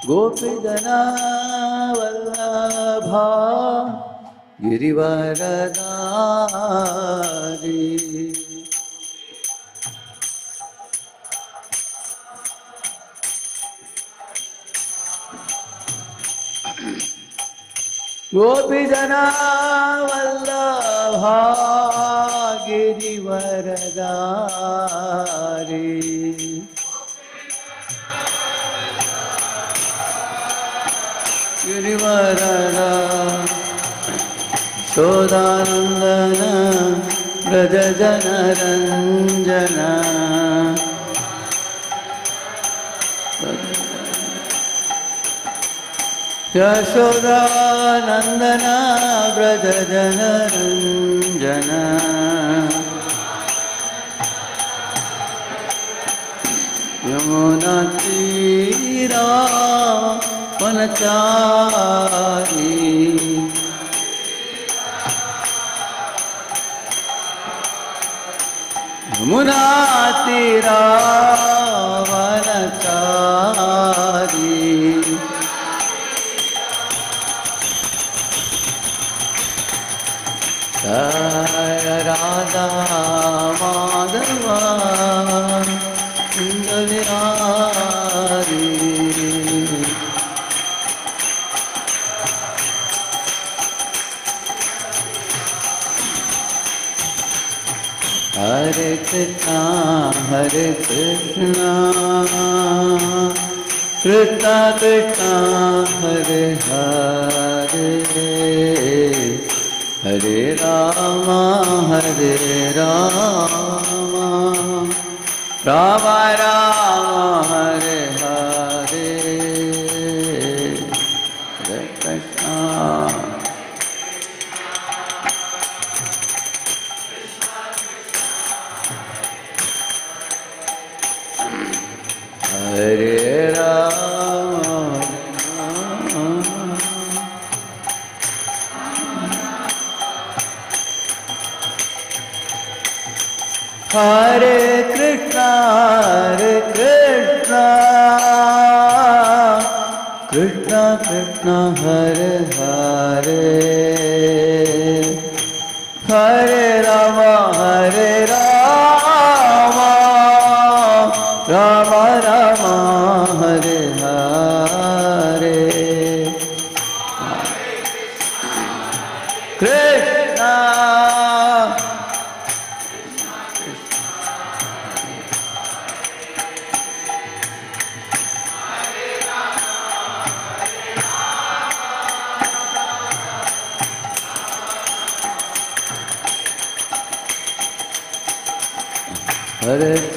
Gopijana Vallabha Girivaradari Gopijana Vallabha Girivaradari Girivarada Sodanandana Brajajana Ranjana Yashodanandana Brajajana Ranjana Yamuna Tira Vanachari Yamuna Tira Vanachari Radha Madhava Sundarari Hare Krishna Krishna Krishna Hare Hare Hare Rama Rama Rama Hare Hare Hare Krishna Hare Rama Hare Krishna Krishna Krishna Hare Hare Hare Rama Rama Rama Hare Hare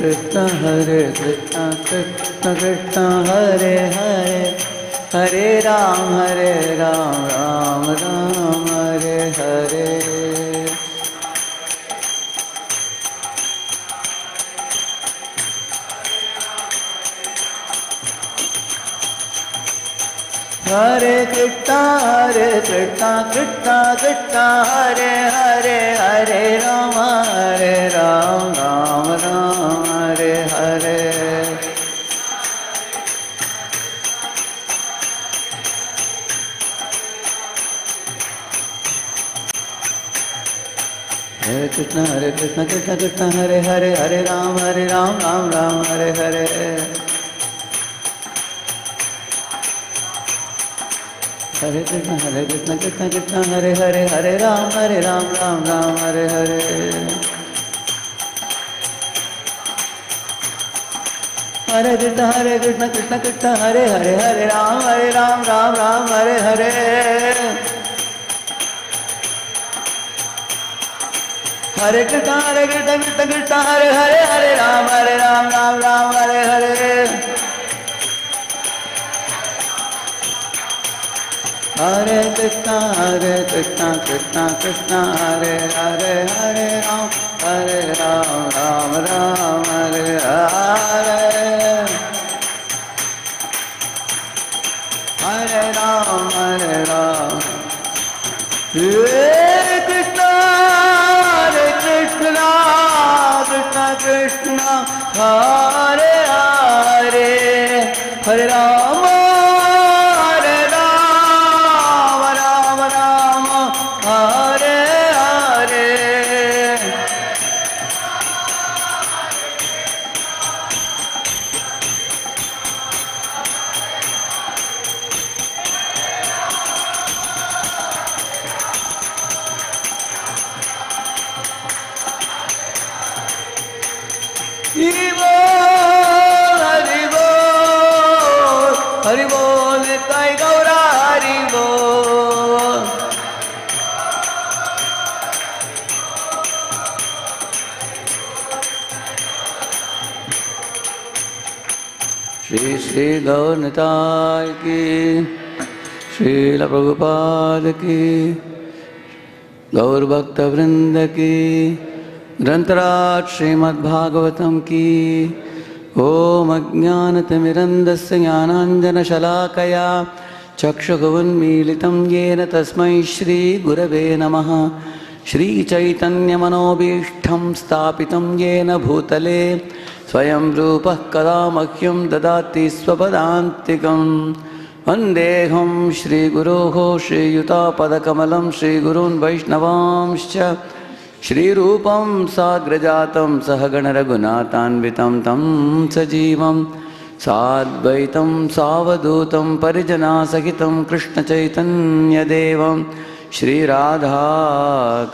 Krishna Hare Krishna Krishna Krishna Hare Hare Hare Ram Ram Ram Hare Hare Hare Krishna Krishna Krishna Hare Hare Hare Ram Ram Ram Hare Hare Hare Krishna Krishna Krishna Hare Hare Hare Ram Ram Ram Hare Hare Hare Krishna Krishna Krishna Hare Hare Hare Ram Ram Ram Hare Hare Hare Krishna Krishna Krishna Hare Hare Hare Ram Ram Hare Hare Hare Krishna Krishna Hare Hare Ram Ram Hare Hare Hare Krishna Krishna Krishna Hare Hare Hare Ram Ram Hare Hare Hare Ram Hare Krishna Krishna Krishna Hare Hare Hare Rama Hari बोल निताई गौरा हरि बोल। श्री श्री गौर निताई की, श्रील प्रभुपाद की, गौर भक्त वृंद की, ग्रंथराज श्रीमद् भागवतम की। ओम अज्ञानतिमिरन्धस्य ज्ञानाञ्जनशलाकया चक्षुरुन्मीलितं येन तस्मै श्रीगुरवे नमः। श्रीचैतन्यमनोभीष्टं स्थापितं येन भूतले स्वयं रूपः कदा मह्यं ददाति स्वपदान्तिकं। वन्देऽहं श्रीगुरोः श्रीयुतापदकमलं श्रीगुरून् वैष्णवांश्च श्रीरूपं साग्रजातं सहगणरघुनाथान्वितं तं सजीवं साद्वैतं सावधूतं परिजनासहितं कृष्णचैतन्यदेवं श्रीराधा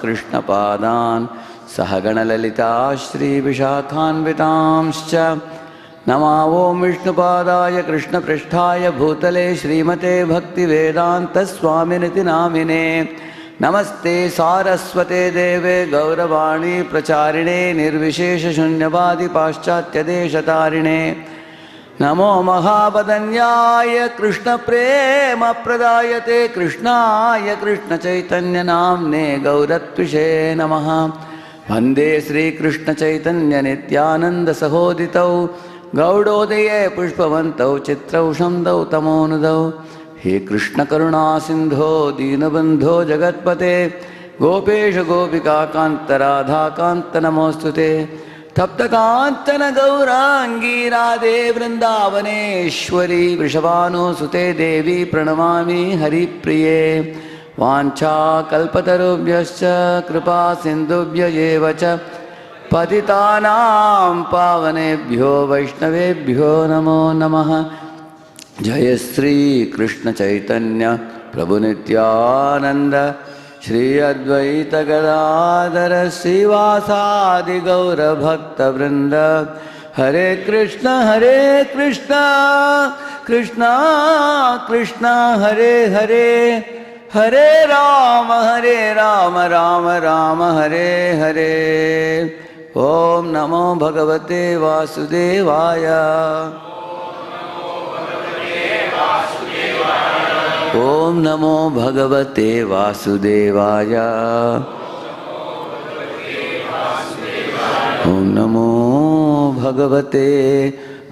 कृष्णपादान् सहगणललिता श्रीविशाखान्वितांश्च नमो ॐ विष्णुपादाय कृष्णपृष्ठाय भूतले श्रीमते भक्तिवेदान्त स्वामिनिति नामिने। नमस्ते सारस्वते देवे गौरवाणी प्रचारिणे निर्विशेषशून्यवादी पाश्चात्यदेशतारिणे। नमो महावदन्याय कृष्णप्रेमप्रदायते कृष्णाय कृष्णचैतन्यनाम्ने गौरत्विषे नमः। वन्दे श्रीकृष्णचैतन्यनित्यानन्दसहोदितौ गौडोदये पुष्पवन्तौ चित्रौषं दौ तमोनुदौ। हे कृष्ण करुणा सिंधो दीनबंधो जगत्पते गोपेश गोपिका कांत राधा कांत नमोस्तुते। तप्त कांचन गौरांगी राधे वृंदावनेश्वरी वृषभानुसुते देवी प्रणमामि हरिप्रिये। वाञ्छाकल्पतरुभ्यश्च कृपा सिन्धुभ्य एव च पतितानां पावनेभ्यो वैष्णवेभ्यो नमो नमः। जय श्री कृष्ण चैतन्य प्रभु नित्यानंद श्री अद्वैत गदाधर श्रीवासादि गौर भक्त वृंद। हरे कृष्ण कृष्ण कृष्ण हरे हरे, हरे राम राम राम हरे हरे। ओम नमो भगवते वासुदेवाय। ओम नमो भगवते वासुदेवाय। ओम नमो भगवते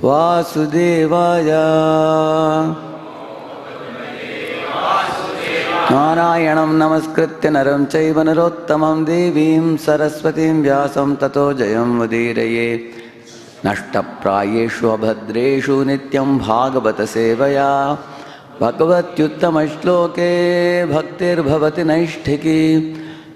वासुदेवाय। नारायणं नमस्कृत्य नरं चैव नरोत्तमं देवीं सरस्वतीं व्यासं ततो जयं मुदीरये। नष्टप्रायेषु अभद्रेषु नित्यं भागवत सेवया भगवत्युत्तमश्लोके भक्तिर्भवति नैष्ठिकी।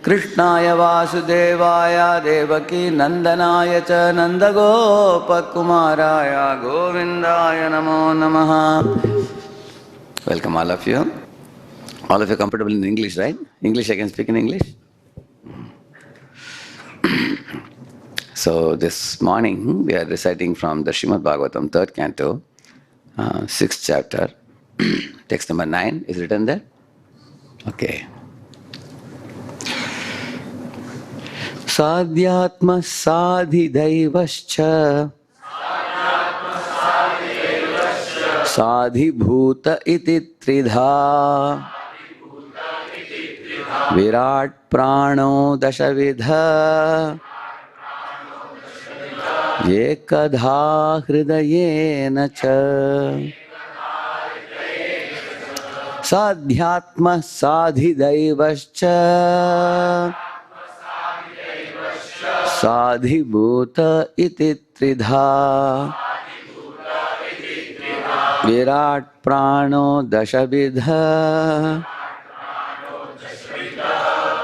कृष्णाय वासुदेवाय देवकी नंदनाय च नंदगोपकुमाराय गोविंदाय नमो नमः। Welcome all of you. All of you comfortable in English, right? English, I can speak in English. So this morning we are reciting from the Srimad Bhagavatam, 3rd canto, 6th chapter. Text number 9 is written there. Okay. Sadhyatma sadhidaivascha sadhibhuta iti tridha virat prano dashavidha ekadha hridayena cha. Sadhyatma sadhidaivascha sadhibhuta iti tridha virat prano dashavidha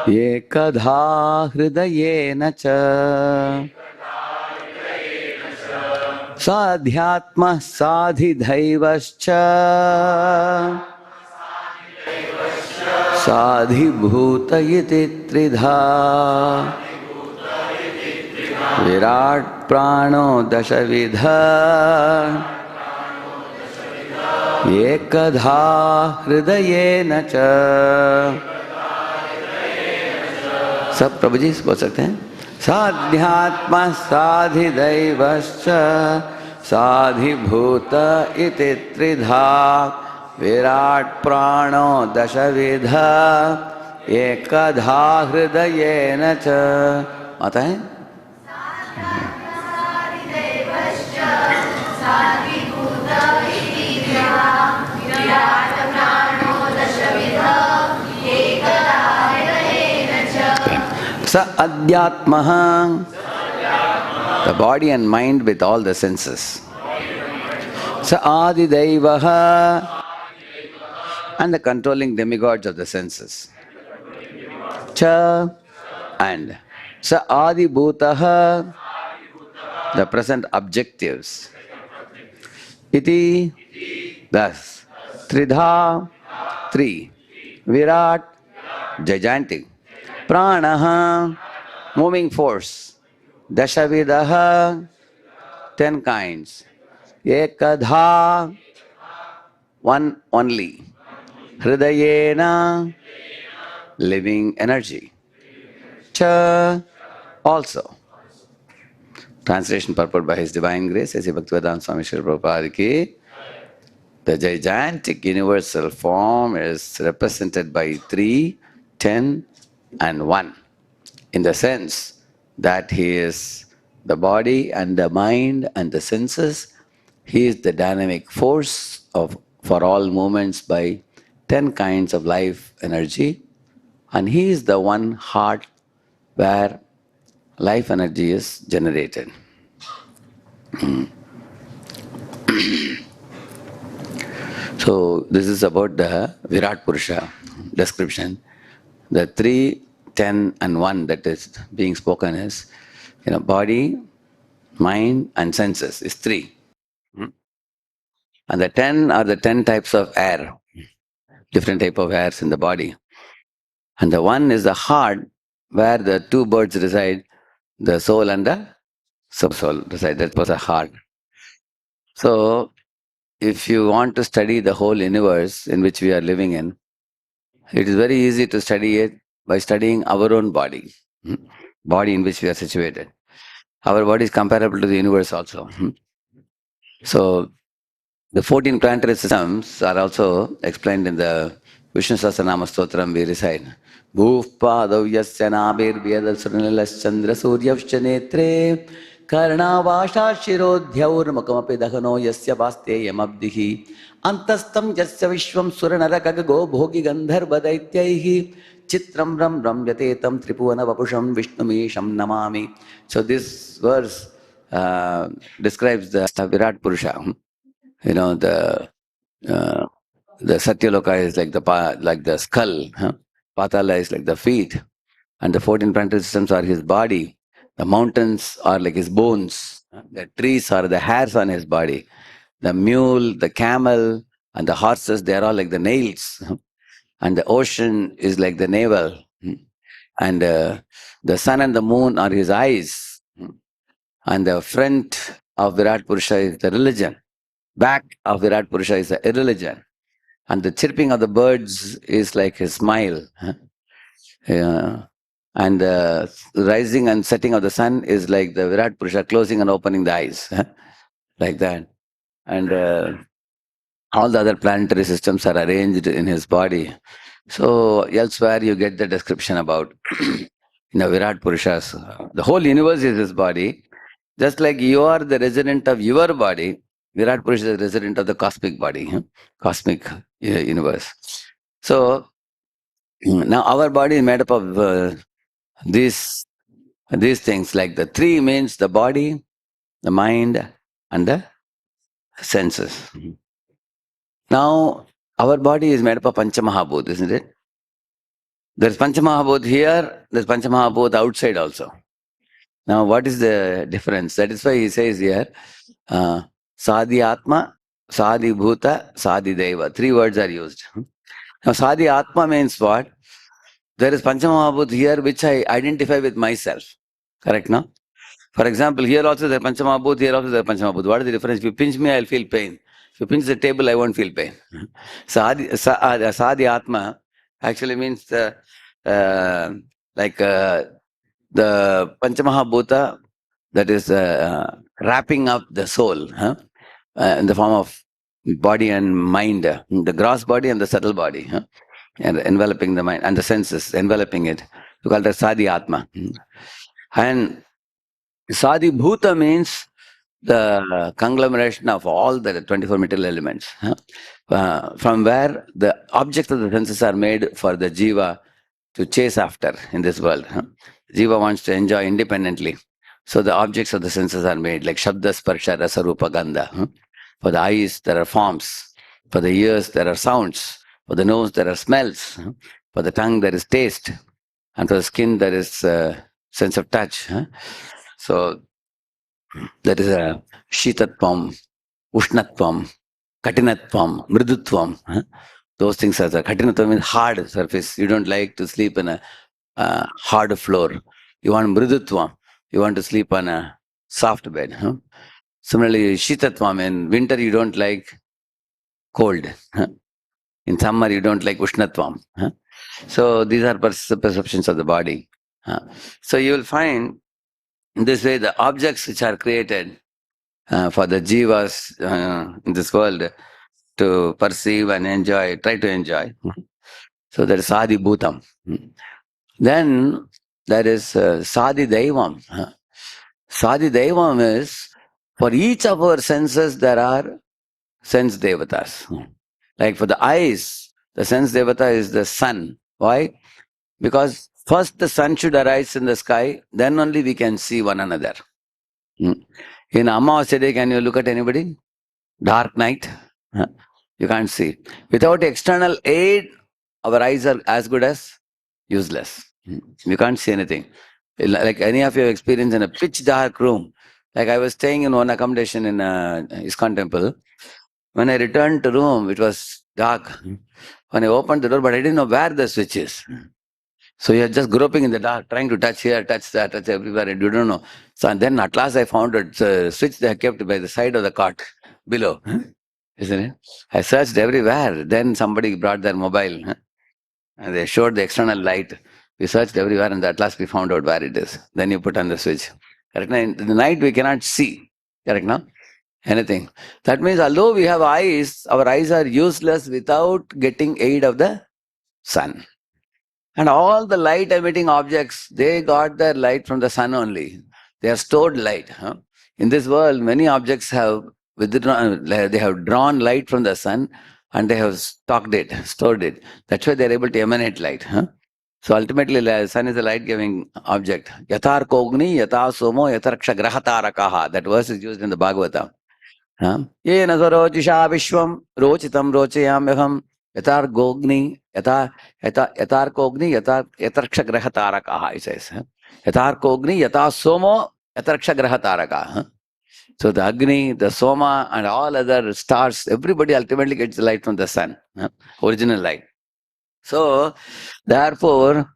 ekadha hridayena cha. Sadhyatma sadhidaivascha sadhibhuta iti tridha virat prano dashavidha ekadha hridayena cha. सब प्रभु जी बोल सकते हैं. साध्यात्मा साधिदैवश्च साधिभूत इति त्रिधा विराट प्राणो दशविधा एकधा हृदयेन च. आता है. Sa adhyatma, the body and mind with all the senses. Sa adidaivaha, and the controlling demigods of the senses. Cha, and sa adibhutaha, the present objectives. Iti, thus. Tridha, three. Virat, gigantic. Pranaha, moving force. Dashavidaha, 10 kinds. Ekadha, one only. Hridayena, living energy. Cha, also. Translation purport by His Divine Grace, as Bhaktivedanta Swami Srila Prabhupada ki. The gigantic universal form is represented by 3, 10, and 1, in the sense that he is the body and the mind and the senses. He is the dynamic force for all movements by 10 kinds of life energy, and he is the one heart where life energy is generated. So this is about the Virat Purusha description. The 3, 10, and 1 that is being spoken is, body, mind, and senses is 3. And the 10 are the 10 types of air, different type of airs in the body. And the 1 is the heart, where the 2 birds reside, the soul and the sub-soul reside. That was a heart. So, if you want to study the whole universe in which we are living in, it is very easy to study it by studying our own body, body in which we are situated. Our body is comparable to the universe also. So, the 14 planetary systems are also explained in the Vishnu Sahasranama Stotram we recite. Bhuvpadau yasya nabir vyadal surnilas chandra suryavscha netre karnavasha shirodhyaur makamapi dahano yasya vaste yamabdihi antastam yasya vishwam suranarakago bhogi gandharva daityaihi chitram ram ramyatetam tripuvana vapusham vishnumesham namami. So this verse describes the Virat Purusha. The Satyaloka is like the skull, Patala is like the feet, and the 14 planetary systems are his body. The mountains are like his bones. The trees are the hairs on his body. The mule, the camel, and the horses, they are all like the nails. And the ocean is like the navel. And the sun and the moon are his eyes. And the front of Virat Purusha is the religion. Back of Virat Purusha is the irreligion. And the chirping of the birds is like his smile. And the rising and setting of the sun is like the Virat Purusha closing and opening the eyes. Like that. And all the other planetary systems are arranged in his body. So elsewhere you get the description about Virat Purusha's. The whole universe is his body. Just like you are the resident of your body, Virat Purusha is the resident of the cosmic body, cosmic universe. So now our body is made up of these things, like the 3 means the body, the mind, and the senses. Now our body is made up of Panchamahabhut, isn't it? There's Panchamahabhut here, there's Panchamahabhut outside also. Now what is the difference? That is why he says here, Sadhi Atma, Sadhi Bhuta, Sadhi Deva. 3 words are used. Now Sadhi Atma means what? There is Panchamahabhut here which I identify with myself. Correct, no? For example, here also there is Panchamahabhut, here also there is Panchamahabhut. What is the difference? If you pinch me, I will feel pain. If you pinch the table, I won't feel pain. Sadi Atma actually means the Panchamahabhuta, that is wrapping up the soul in the form of body and mind, the gross body and the subtle body, and enveloping the mind and the senses, enveloping it. We call that Sadi Atma. And Sadi Bhuta means the conglomeration of all the 24 material elements, from where the objects of the senses are made for the jiva to chase after in this world. Jiva wants to enjoy independently. So the objects of the senses are made like Shabda, Sparsha, Rasa, Rupa, Gandha. For the eyes, there are forms. For the ears, there are sounds. For the nose, there are smells. For the tongue, there is taste. And for the skin, there is sense of touch. So there is a Shitatvam, Ushnatvam, Katinatvam, Mridutvam. Those things are there. Katinatvam means hard surface. You don't like to sleep in a hard floor. You want Mridutvam. You want to sleep on a soft bed. Similarly, Shitatvam, in winter you don't like cold. In summer you don't like Ushnatvam. So these are perceptions of the body. So you will find in this way the objects which are created for the jivas in this world to perceive and enjoy, try to enjoy. So that is Sadi Bhutam. Then there is Sadi Daivam. Sadi Daivam is, for each of our senses there are sense devatas. Like for the eyes, the sense devata is the sun. Why? Because first the sun should arise in the sky, then only we can see one another. In Amavasya day, can you look at anybody? Dark night? You can't see. Without external aid, our eyes are as good as useless. You can't see anything. Like any of you have experienced in a pitch dark room. Like I was staying in one accommodation in ISKCON temple. When I returned to room, it was dark. When I opened the door, but I didn't know where the switch is. So you're just groping in the dark, trying to touch here, touch that, touch everywhere, and you don't know. So then at last I found a switch they had kept by the side of the cot below. Isn't it? I searched everywhere. Then somebody brought their mobile and they showed the external light. We searched everywhere and at last we found out where it is. Then you put on the switch. Correct? In the night we cannot see. Correct now? Anything. That means although we have eyes, our eyes are useless without getting aid of the sun. And all the light emitting objects, they got their light from the sun only. They are stored light. In this world, many objects have withdrawn, they have drawn light from the sun and they have stored it. That's why they are able to emanate light. So ultimately, the sun is a light-giving object. Yathar kogni, yatha somo, yatharksha grahatarakaha. That verse is used in the Bhagavatam. Yena sarojisha vishwam rochitam rochayamyaham yathar gogni yathar kogni yatarksha grahatarakaha, it says. Yathar kogni yatha somo yatarksha grahatarakaha. So the Agni, the Soma and all other stars, everybody ultimately gets the light from the sun, original light. So therefore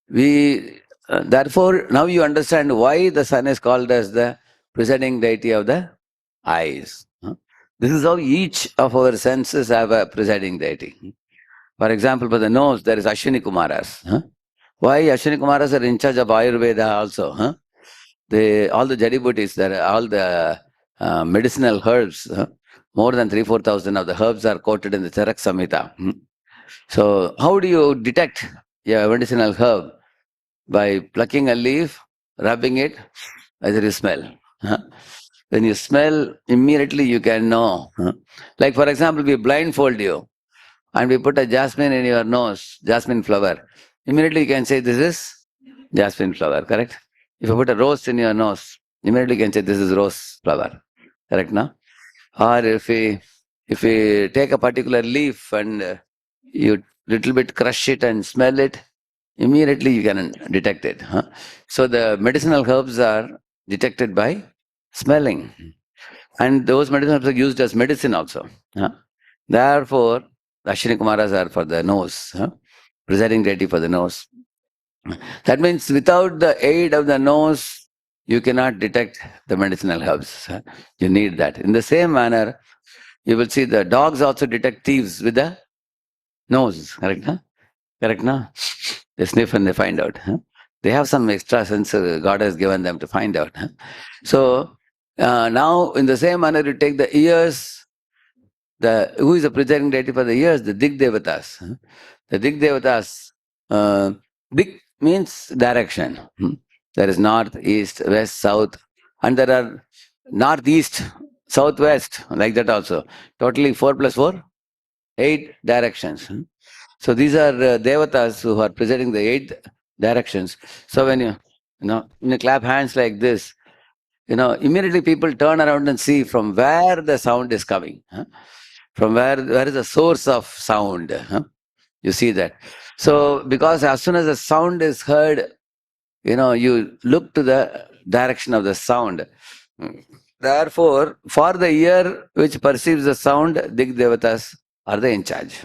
now you understand why the sun is called as the presiding deity of the eyes. This is how each of our senses have a presiding deity. For example, for the nose, there is Ashwini Kumaras. Why Ashwini Kumaras are in charge of Ayurveda also? All the jadibutis, all the medicinal herbs, more than 3,000-4,000 of the herbs are quoted in the Charak Samhita. So how do you detect a medicinal herb? By plucking a leaf, rubbing it, either you smell. When you smell, immediately you can know. Like for example, we blindfold you and we put a jasmine in your nose, jasmine flower. Immediately you can say this is jasmine flower, correct? If you put a rose in your nose, immediately you can say this is rose flower, correct now? Or if we take a particular leaf and you little bit crush it and smell it, immediately you can detect it. So the medicinal herbs are detected by smelling. And those medicinal herbs are used as medicine also. Therefore, the Ashwini Kumaras are for the nose, presiding deity for the nose. That means without the aid of the nose, you cannot detect the medicinal herbs. You need that. In the same manner, You will see the dogs also detect thieves with the nose. Correct? Huh? Correct? No? They sniff and they find out. Huh? They have some extra sense God has given them to find out. Huh? So now, in the same manner, you take the ears. Who is the presiding deity for the ears? The Dig Devatas. Huh? The Dig Devatas. Dig means direction. There is north, east, west, south, and there are northeast, southwest, like that also. Totally 4 plus 4, 8 directions. So these are devatas who are presiding the 8 directions. So when you clap hands like this, immediately people turn around and see from where the sound is coming. From where is the source of sound. You see that. So because as soon as the sound is heard, you look to the direction of the sound. Therefore, for the ear which perceives the sound, Dig Devatas are the in charge.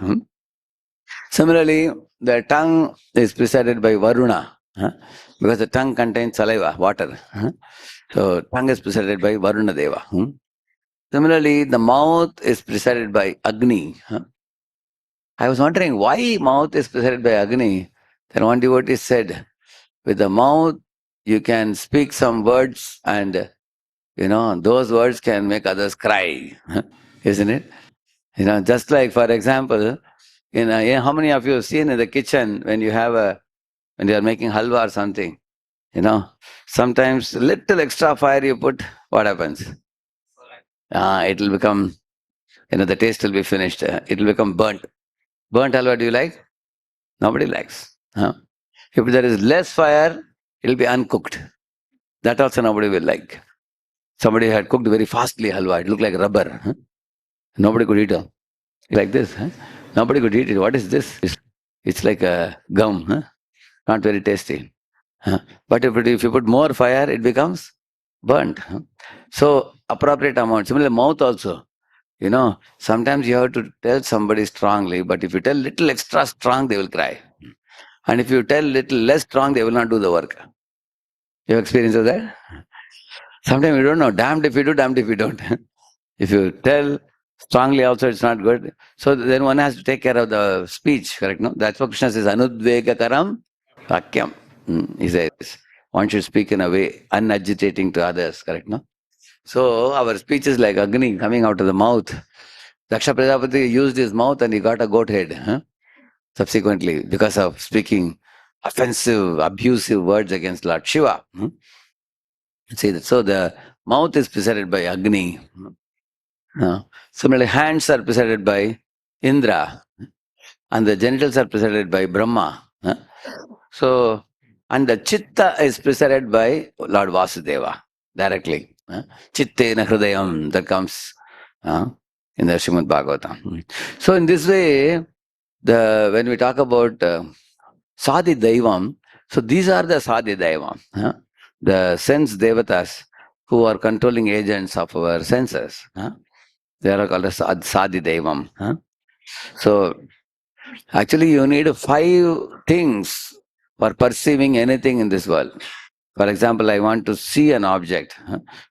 Similarly, the tongue is presided by Varuna, because the tongue contains saliva, water. So, tongue is presided by Varuna Deva. Similarly, the mouth is presided by Agni. I was wondering why mouth is presided by Agni. Then one devotee said, with the mouth, you can speak some words and, those words can make others cry. Isn't it? Just like, for example, how many of you have seen in the kitchen when you are making halwa or something, sometimes little extra fire you put, what happens? It will become, the taste will be finished. It will become burnt. Burnt halwa, do you like? Nobody likes. If there is less fire, it will be uncooked. That also nobody will like. Somebody had cooked very fastly halwa. It looked like rubber. Nobody could eat it. Like this. Nobody could eat it. What is this? It's like a gum. Not very tasty. But if you put more fire, it becomes burnt. So appropriate amount. Similarly, mouth also. Sometimes you have to tell somebody strongly, but if you tell little extra strong, they will cry. And if you tell little less strong, they will not do the work. You have experience of that? Sometimes you don't know. Damned if you do, damned if you don't. If you tell strongly also, it's not good. So then one has to take care of the speech, correct? No? That's what Krishna says, Anudvegakaram Vakyam. He says, one should speak in a way unagitating to others, correct? No? So our speech is like Agni coming out of the mouth. Daksha Prajapati used his mouth and he got a goat head. Subsequently, because of speaking offensive, abusive words against Lord Shiva. See that. So the mouth is presided by Agni. Similarly, hands are presided by Indra, and the genitals are presided by Brahma. So, and the chitta is presided by Lord Vasudeva directly. Chittena Hridayam, that comes in the Srimad Bhagavatam. So, in this way, when we talk about Sadi Daivam, so these are the Sadi Daivam, the sense devatas who are controlling agents of our senses. They are called as Sadi Daivam. So, actually, you need 5 things for perceiving anything in this world. For example, I want to see an object.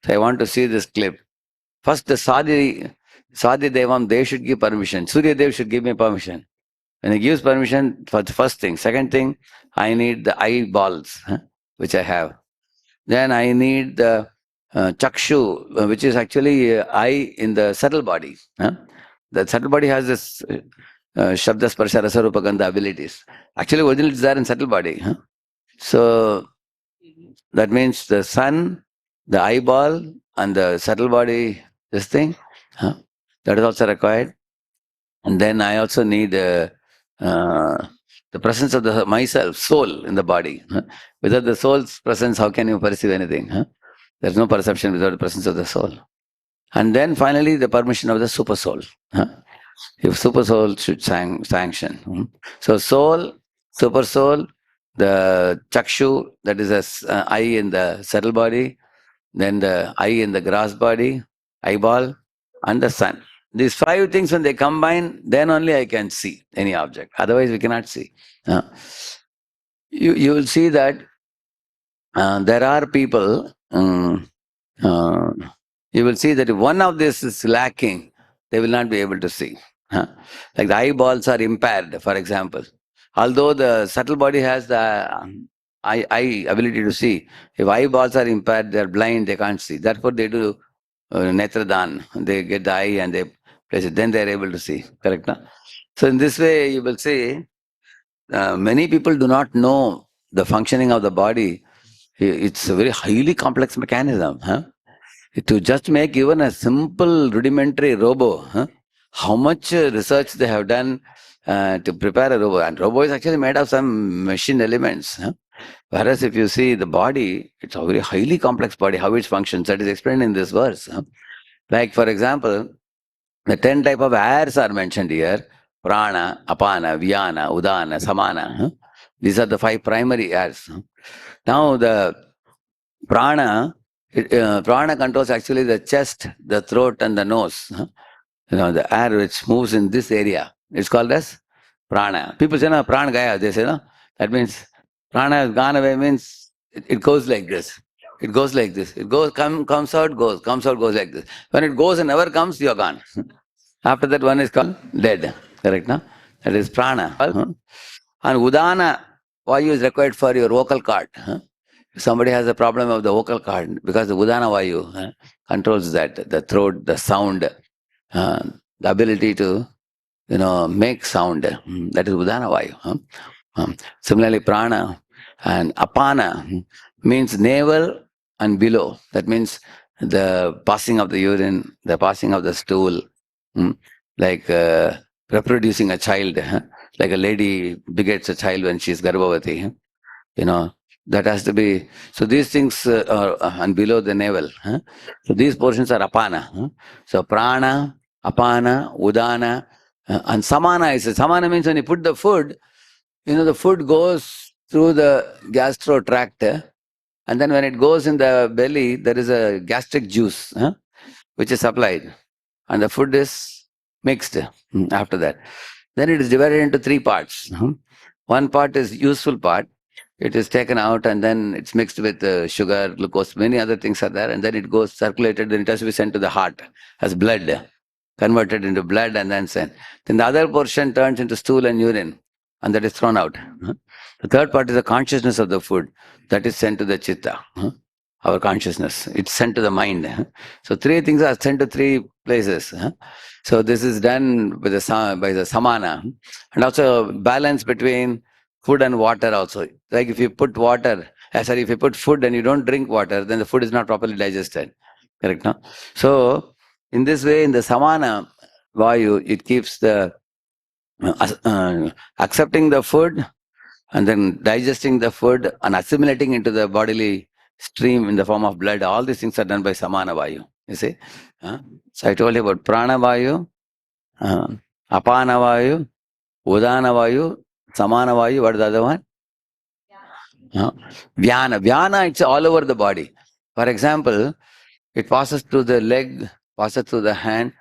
So, I want to see this clip. First, the Sadi Devam, they should give permission. Surya Dev should give me permission. When he gives permission, for the first thing. Second thing, I need the eyeballs, which I have. Then I need the chakshu, which is actually eye in the subtle body. The subtle body has this Shabda Sparsha Rasa Rupa Gandha abilities. Actually, originally it's there in subtle body. So that means the sun, the eyeball, and the subtle body, this thing, that is also required. And then I also need the presence of the myself, soul in the body. Without the soul's presence, how can you perceive anything? There's no perception without the presence of the soul. And then finally, the permission of the super soul. If super soul should sanction. So soul, super soul, the chakshu, that is a eye in the subtle body, then the eye in the gross body, eyeball, and the sun. These 5 things, when they combine, then only I can see any object. Otherwise, we cannot see. You will see that there are people, you will see that if one of this is lacking, they will not be able to see. Like the eyeballs are impaired, for example. Although the subtle body has the eye ability to see, if eyeballs are impaired, they are blind, they can't see. Therefore, they do netradan. They get the eye and they place it. Then they are able to see. Correct? No? So in this way, you will see many people do not know the functioning of the body. It's a very highly complex mechanism. To just make even a simple rudimentary robo, how much research they have done to prepare a robo. And robo is actually made of some machine elements. Whereas if you see the body, it's a very highly complex body, how it functions. That is explained in this verse. Like for example, the 10 type of airs are mentioned here. Prana, Apana, Vyana, Udana, Samana. These are the 5 primary airs. Now the prana, prana controls actually the chest, the throat and the nose. The air which moves in this area. It's called as prana. People say, no, prana gaya. They say, no. That means prana has gone away means it goes like this. It goes like this. It goes, comes out, goes like this. When it goes and never comes, you're gone. After that, one is called dead. Correct, no? That is prana. And udana, vayu is required for your vocal cord. If somebody has a problem of the vocal cord, because the udana vayu controls that, the throat, the sound, the ability to, make sound. That is udana vayu. Similarly, prana and apana means navel and below. That means the passing of the urine, the passing of the stool, like reproducing a child, like a lady begets a child when she is garbhavati, that has to be. So these things are and below the navel. So these portions are apana. So prana, apana, udana, and samana is samana means when you put the food, the food goes through the gastro tract, and then when it goes in the belly, there is a gastric juice which is supplied, and the food is mixed after that. Then it is divided into 3 parts. One part is useful part. It is taken out and then it's mixed with sugar, glucose, many other things are there, and then it goes circulated, then it has to be sent to the heart as blood, converted into blood and then sent. Then the other portion turns into stool and urine, and that is thrown out. The third part is the consciousness of the food, that is sent to the chitta, our consciousness. It's sent to the mind. So 3 things are sent to 3 places. So this is done by the samana, and also balance between food and water also. Like if you put if you put food and you don't drink water, then the food is not properly digested. Correct, no? So in this way, in the samana vayu, it keeps the accepting the food and then digesting the food and assimilating into the bodily stream in the form of blood. All these things are done by samana vayu. You see? So I told you about prana vayu, apana vayu, udana vayu, samana vayu. What is the other one? Vyana. Vyana, it's all over the body. For example, it passes through the leg, passes through the hand.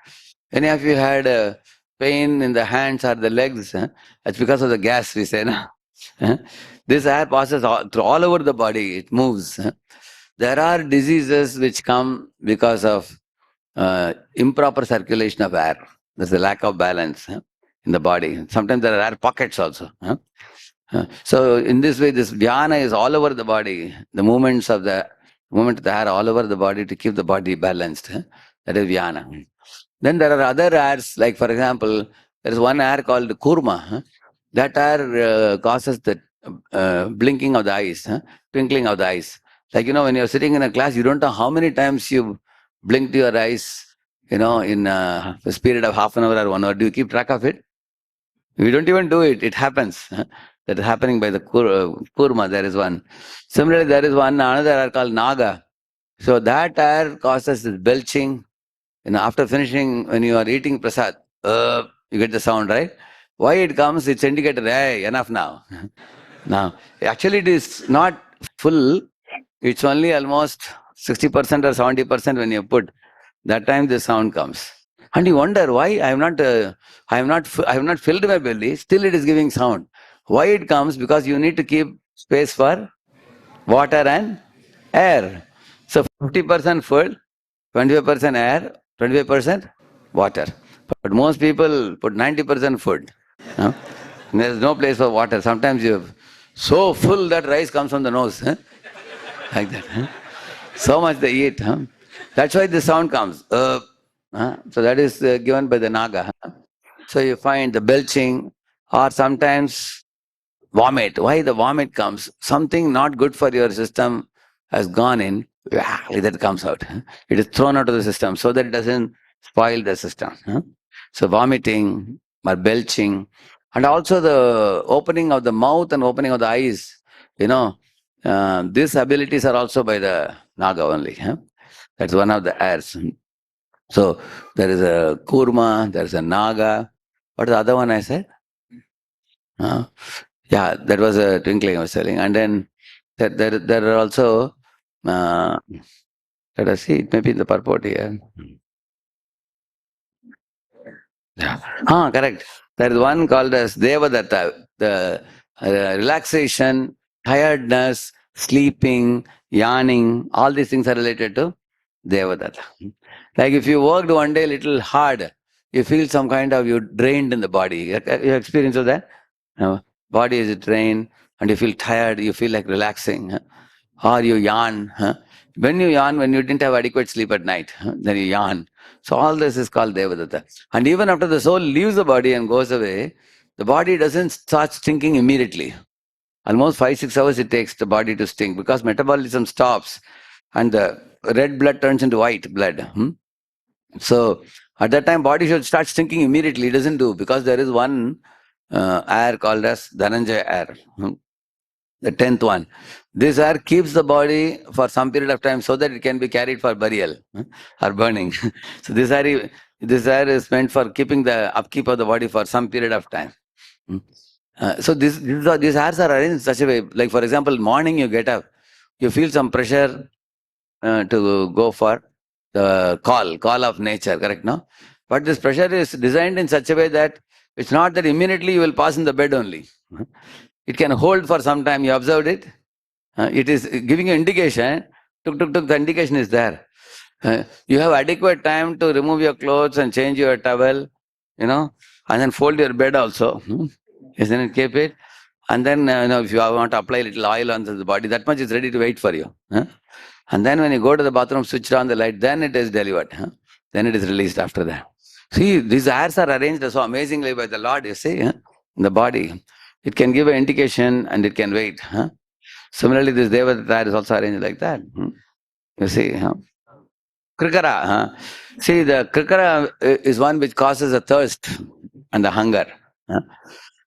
Any of you had pain in the hands or the legs? That's because of the gas, we say. No? This air passes all over the body. It moves. There are diseases which come because of improper circulation of air. There's a lack of balance in the body. Sometimes there are air pockets also. So in this way, this dhyana is all over the body. The movement of the air all over the body to keep the body balanced. That is dhyana. Then there are other airs, like for example, there is one air called kurma. That air causes the blinking of the eyes, twinkling of the eyes. Like, when you're sitting in a class, you don't know how many times you blinked your eyes, in a period of half an hour or 1 hour. Do you keep track of it? We don't even do it. It happens. That is happening by the kurma. There is one. Similarly, there is another air called naga. So that air causes this belching. After finishing, when you are eating prasad, you get the sound, right? Why it comes? It's indicated, hey, enough now. Now, actually it is not full. It's only almost 60% or 70% when you put. That time the sound comes. And you wonder why I have not filled my belly, still it is giving sound. Why it comes? Because you need to keep space for water and air. So 50% full, 25% air, 25% water. But most people put 90% food. Huh? There's no place for water. Sometimes you're so full that rice comes from the nose. Huh? Like that. Huh? So much they eat. Huh? That's why the sound comes. So that is given by the Naga. Huh? So you find the belching or sometimes vomit. Why the vomit comes? Something not good for your system has gone in. That comes out. Huh? It is thrown out of the system so that it doesn't spoil the system. Huh? So vomiting or belching, and also the opening of the mouth and opening of the eyes. These abilities are also by the Naga only. Huh? That's one of the airs. So there is a Kurma, there is a Naga. What is the other one I said? Yeah, that was a twinkling I was telling. And then there are also, let us see, it may be in the purport here. Yeah. Correct. There is one called as Devadatta, the relaxation, tiredness, sleeping, yawning, all these things are related to Devadatta. Like if you worked one day a little hard, you feel some kind of, you drained in the body. You experience of that? Body is drained and you feel tired, you feel like relaxing. Or you yawn. When you yawn, when you didn't have adequate sleep at night, then you yawn. So all this is called Devadatta. And even after the soul leaves the body and goes away, the body doesn't start stinking immediately. Almost 5-6 hours it takes the body to stink because metabolism stops and the red blood turns into white blood. So at that time, body should start stinking immediately. It doesn't do because there is one air called as Dhananjaya air. The 10th one. This air keeps the body for some period of time so that it can be carried for burial or burning. So this air is meant for keeping the upkeep of the body for some period of time. So these airs are arranged in such a way. Like for example, morning you get up, you feel some pressure to go for the call of nature, correct? No? But this pressure is designed in such a way that it's not that immediately you will pass in the bed only. It can hold for some time. You observed it? It is giving you indication. Tuk, the indication is there. You have adequate time to remove your clothes and change your towel, and then fold your bed also. Isn't it? Keep it. And then, if you want to apply a little oil on the body, that much is ready to wait for you. And then when you go to the bathroom, switch on the light, then it is delivered. Then it is released after that. See, these airs are arranged so amazingly by the Lord, you see, in the body. It can give an indication and it can wait. Similarly, this Devadatta is also arranged like that. You see, Krikara. See, the Krikara is one which causes a thirst and the hunger.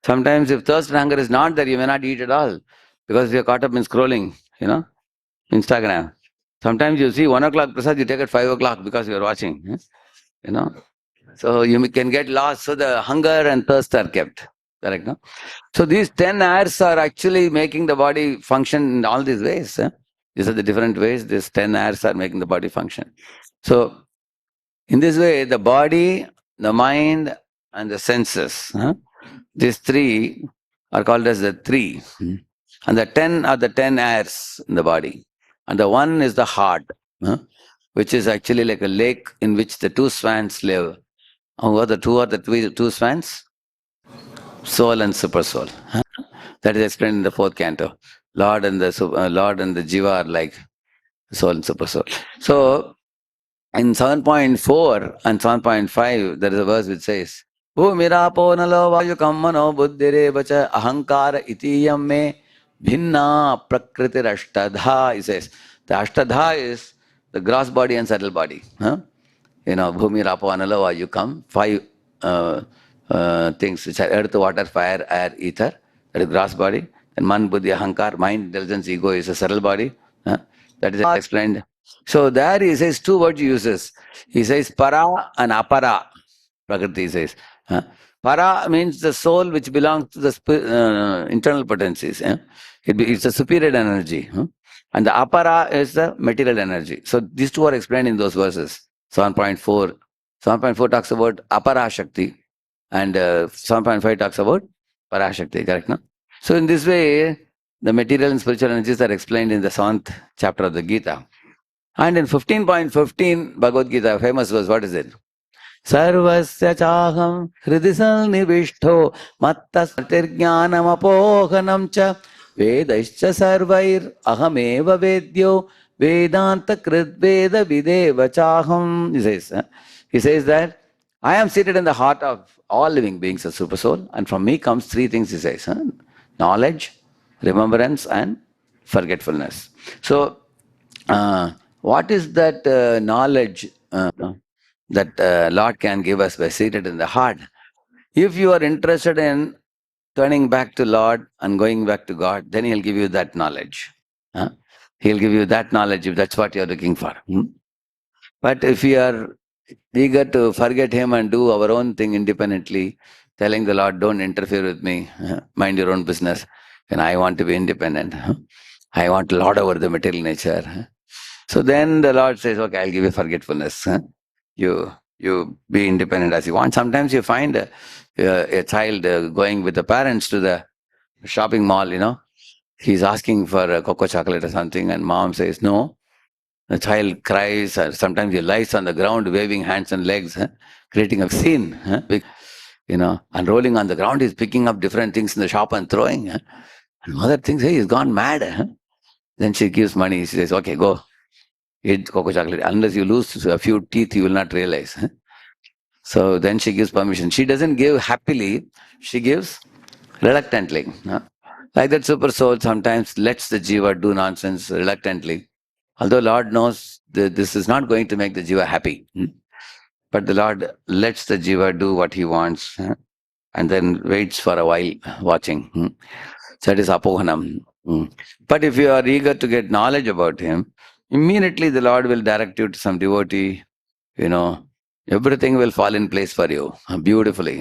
Sometimes if thirst and hunger is not there, you may not eat at all because you're caught up in scrolling, Instagram. Sometimes you see 1 o'clock prasad, you take at 5 o'clock because you're watching, So you can get lost. So the hunger and thirst are kept. Correct, no? So these 10 airs are actually making the body function in all these ways. These are the different ways these 10 airs are making the body function. So in this way, the body, the mind, and the senses, these three are called as the three. And the 10 are the 10 airs in the body. And the one is the heart, which is actually like a lake in which the two swans live. Who are the two swans? Soul and super soul. That is explained in the 4th canto. Lord and the Jiva are like soul and super soul. So in 7.4 and 7.5, there is a verse which says, Bhumirapo nalo vayu kammano buddhire vacha ahankara itiyam me bhinna prakriti ashtadha. He says, the ashtadha is the gross body and subtle body. Bhumirapo nalo vayu kam, 5 things which are earth, water, fire, air, ether. That is gross body. And man, buddhi, ahankar, mind, intelligence, ego is a subtle body. That is explained. So there he says 2 words he uses. He says para and apara. Prakriti says. Para means the soul which belongs to the internal potencies. It's a superior energy. And the apara is the material energy. So these 2 are explained in those verses. 7.4. 7.4 talks about apara shakti. And 7.5 talks about Parashakti, correct? No? So in this way, the material and spiritual energies are explained in the 7th chapter of the Gita. And in 15.15 Bhagavad Gita, famous verse, what is it? Sarvasya chaham hridisal nivishto mattas tirjnanam apohanam cha vedaischa sarvair ahameva vedyo vedanta krit veda videva chaham. He says that I am seated in the heart of all living beings, a super soul, and from me comes three things, he says: knowledge, remembrance, and forgetfulness. So, what is that knowledge that Lord can give us by seated in the heart? If you are interested in turning back to Lord and going back to God, then He'll give you that knowledge. He'll give you that knowledge if that's what you're looking for. But if you are eager to forget Him and do our own thing independently, telling the Lord, don't interfere with me, mind your own business, and I want to be independent. I want to lord over the material nature. So then the Lord says, okay, I'll give you forgetfulness. You be independent as you want. Sometimes you find a child going with the parents to the shopping mall, he's asking for a cocoa chocolate or something, and mom says no. The child cries, or sometimes he lies on the ground, waving hands and legs, creating a scene. And rolling on the ground, he's picking up different things in the shop and throwing. And mother thinks, hey, he's gone mad. Then she gives money. She says, okay, go eat cocoa chocolate. Unless you lose a few teeth, you will not realize. So then she gives permission. She doesn't give happily, she gives reluctantly. Like that super soul sometimes lets the jiva do nonsense reluctantly. Although Lord knows that this is not going to make the jiva happy. But the Lord lets the jiva do what he wants and then waits for a while watching. So that is apohanam. But if you are eager to get knowledge about him, immediately the Lord will direct you to some devotee. Everything will fall in place for you beautifully.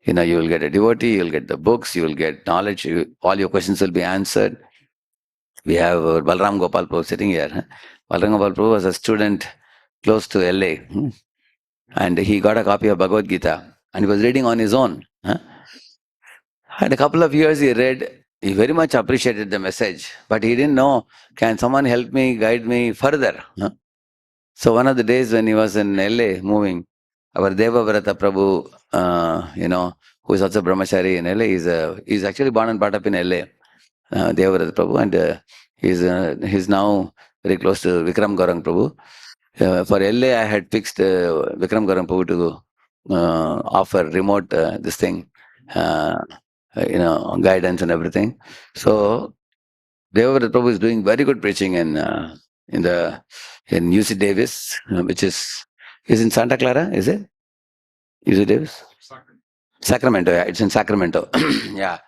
You will get a devotee, you will get the books, you will get knowledge, all your questions will be answered. We have Balram Gopal Prabhu sitting here. Balram Gopal Prabhu was a student close to LA, and he got a copy of Bhagavad Gita, and he was reading on his own. And a couple of years he read, he very much appreciated the message, but he didn't know, can someone help me, guide me further? So one of the days when he was in LA moving, our Deva Vrata Prabhu, who is also Brahmachari in LA, he's actually born and brought up in LA, Deva Vrata Prabhu, and he's now very close to Vikram Gaurang Prabhu. For LA, I had fixed Vikram Gaurang Prabhu to offer remote this thing, guidance and everything. So Deva Prabhu is doing very good preaching in UC Davis, which is in Santa Clara, is it? UC Davis? Sacramento, yeah, it's in Sacramento. Yeah.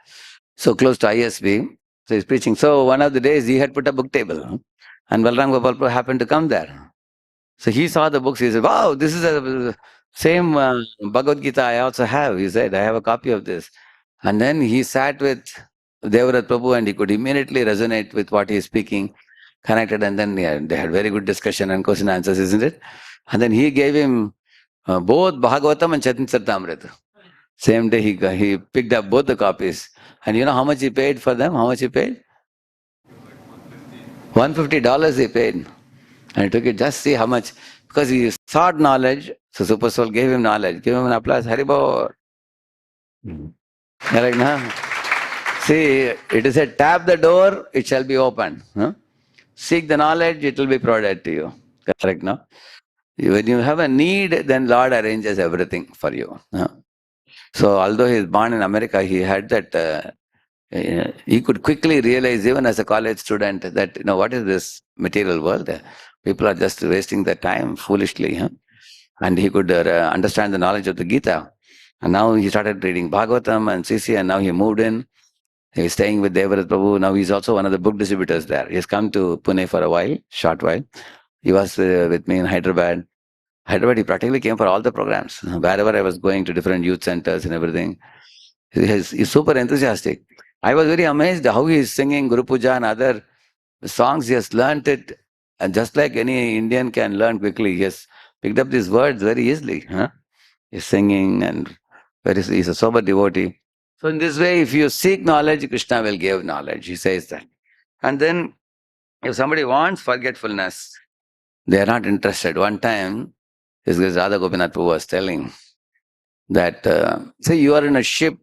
So close to ISB. So he's preaching. So one of the days he had put a book table, and Balram Gopal Prabhu happened to come there. So he saw the books. He said, wow, this is the same Bhagavad Gita I also have. He said, I have a copy of this. And then he sat with Devrat Prabhu and he could immediately resonate with what he is speaking, connected, and then they had very good discussion and question answers, isn't it? And then he gave him both Bhagavatam and Chaitanya. Same day he picked up both the copies. And you know how much he paid for them? How much he paid? $150 he paid. And he took it, just see how much, because he sought knowledge, so Super Soul gave him knowledge. Give him an applause. Haribol. Correct, na? See, it is said, tap the door, it shall be opened. Seek the knowledge, it will be provided to you. Correct, no? When you have a need, then Lord arranges everything for you. So although he is born in America, he had that, he could quickly realize, even as a college student, that, what is this material world? People are just wasting their time foolishly. And he could understand the knowledge of the Gita. And now he started reading Bhagavatam and CC, and now he moved in. He's staying with Devrat Prabhu. Now he's also one of the book distributors there. He's come to Pune for a while, short while. He was with me in Hyderabad. He practically came for all the programs. Wherever I was going to different youth centers and everything. He's super enthusiastic. I was very amazed how he is singing Guru Puja and other songs. He has learnt it, and just like any Indian can learn quickly, he has picked up these words very easily. He's singing, and he's a sober devotee. So in this way, if you seek knowledge, Krishna will give knowledge. He says that. And then if somebody wants forgetfulness, they are not interested. One time, His Grace Radha Gopinath Prabhu was telling that, say you are in a ship,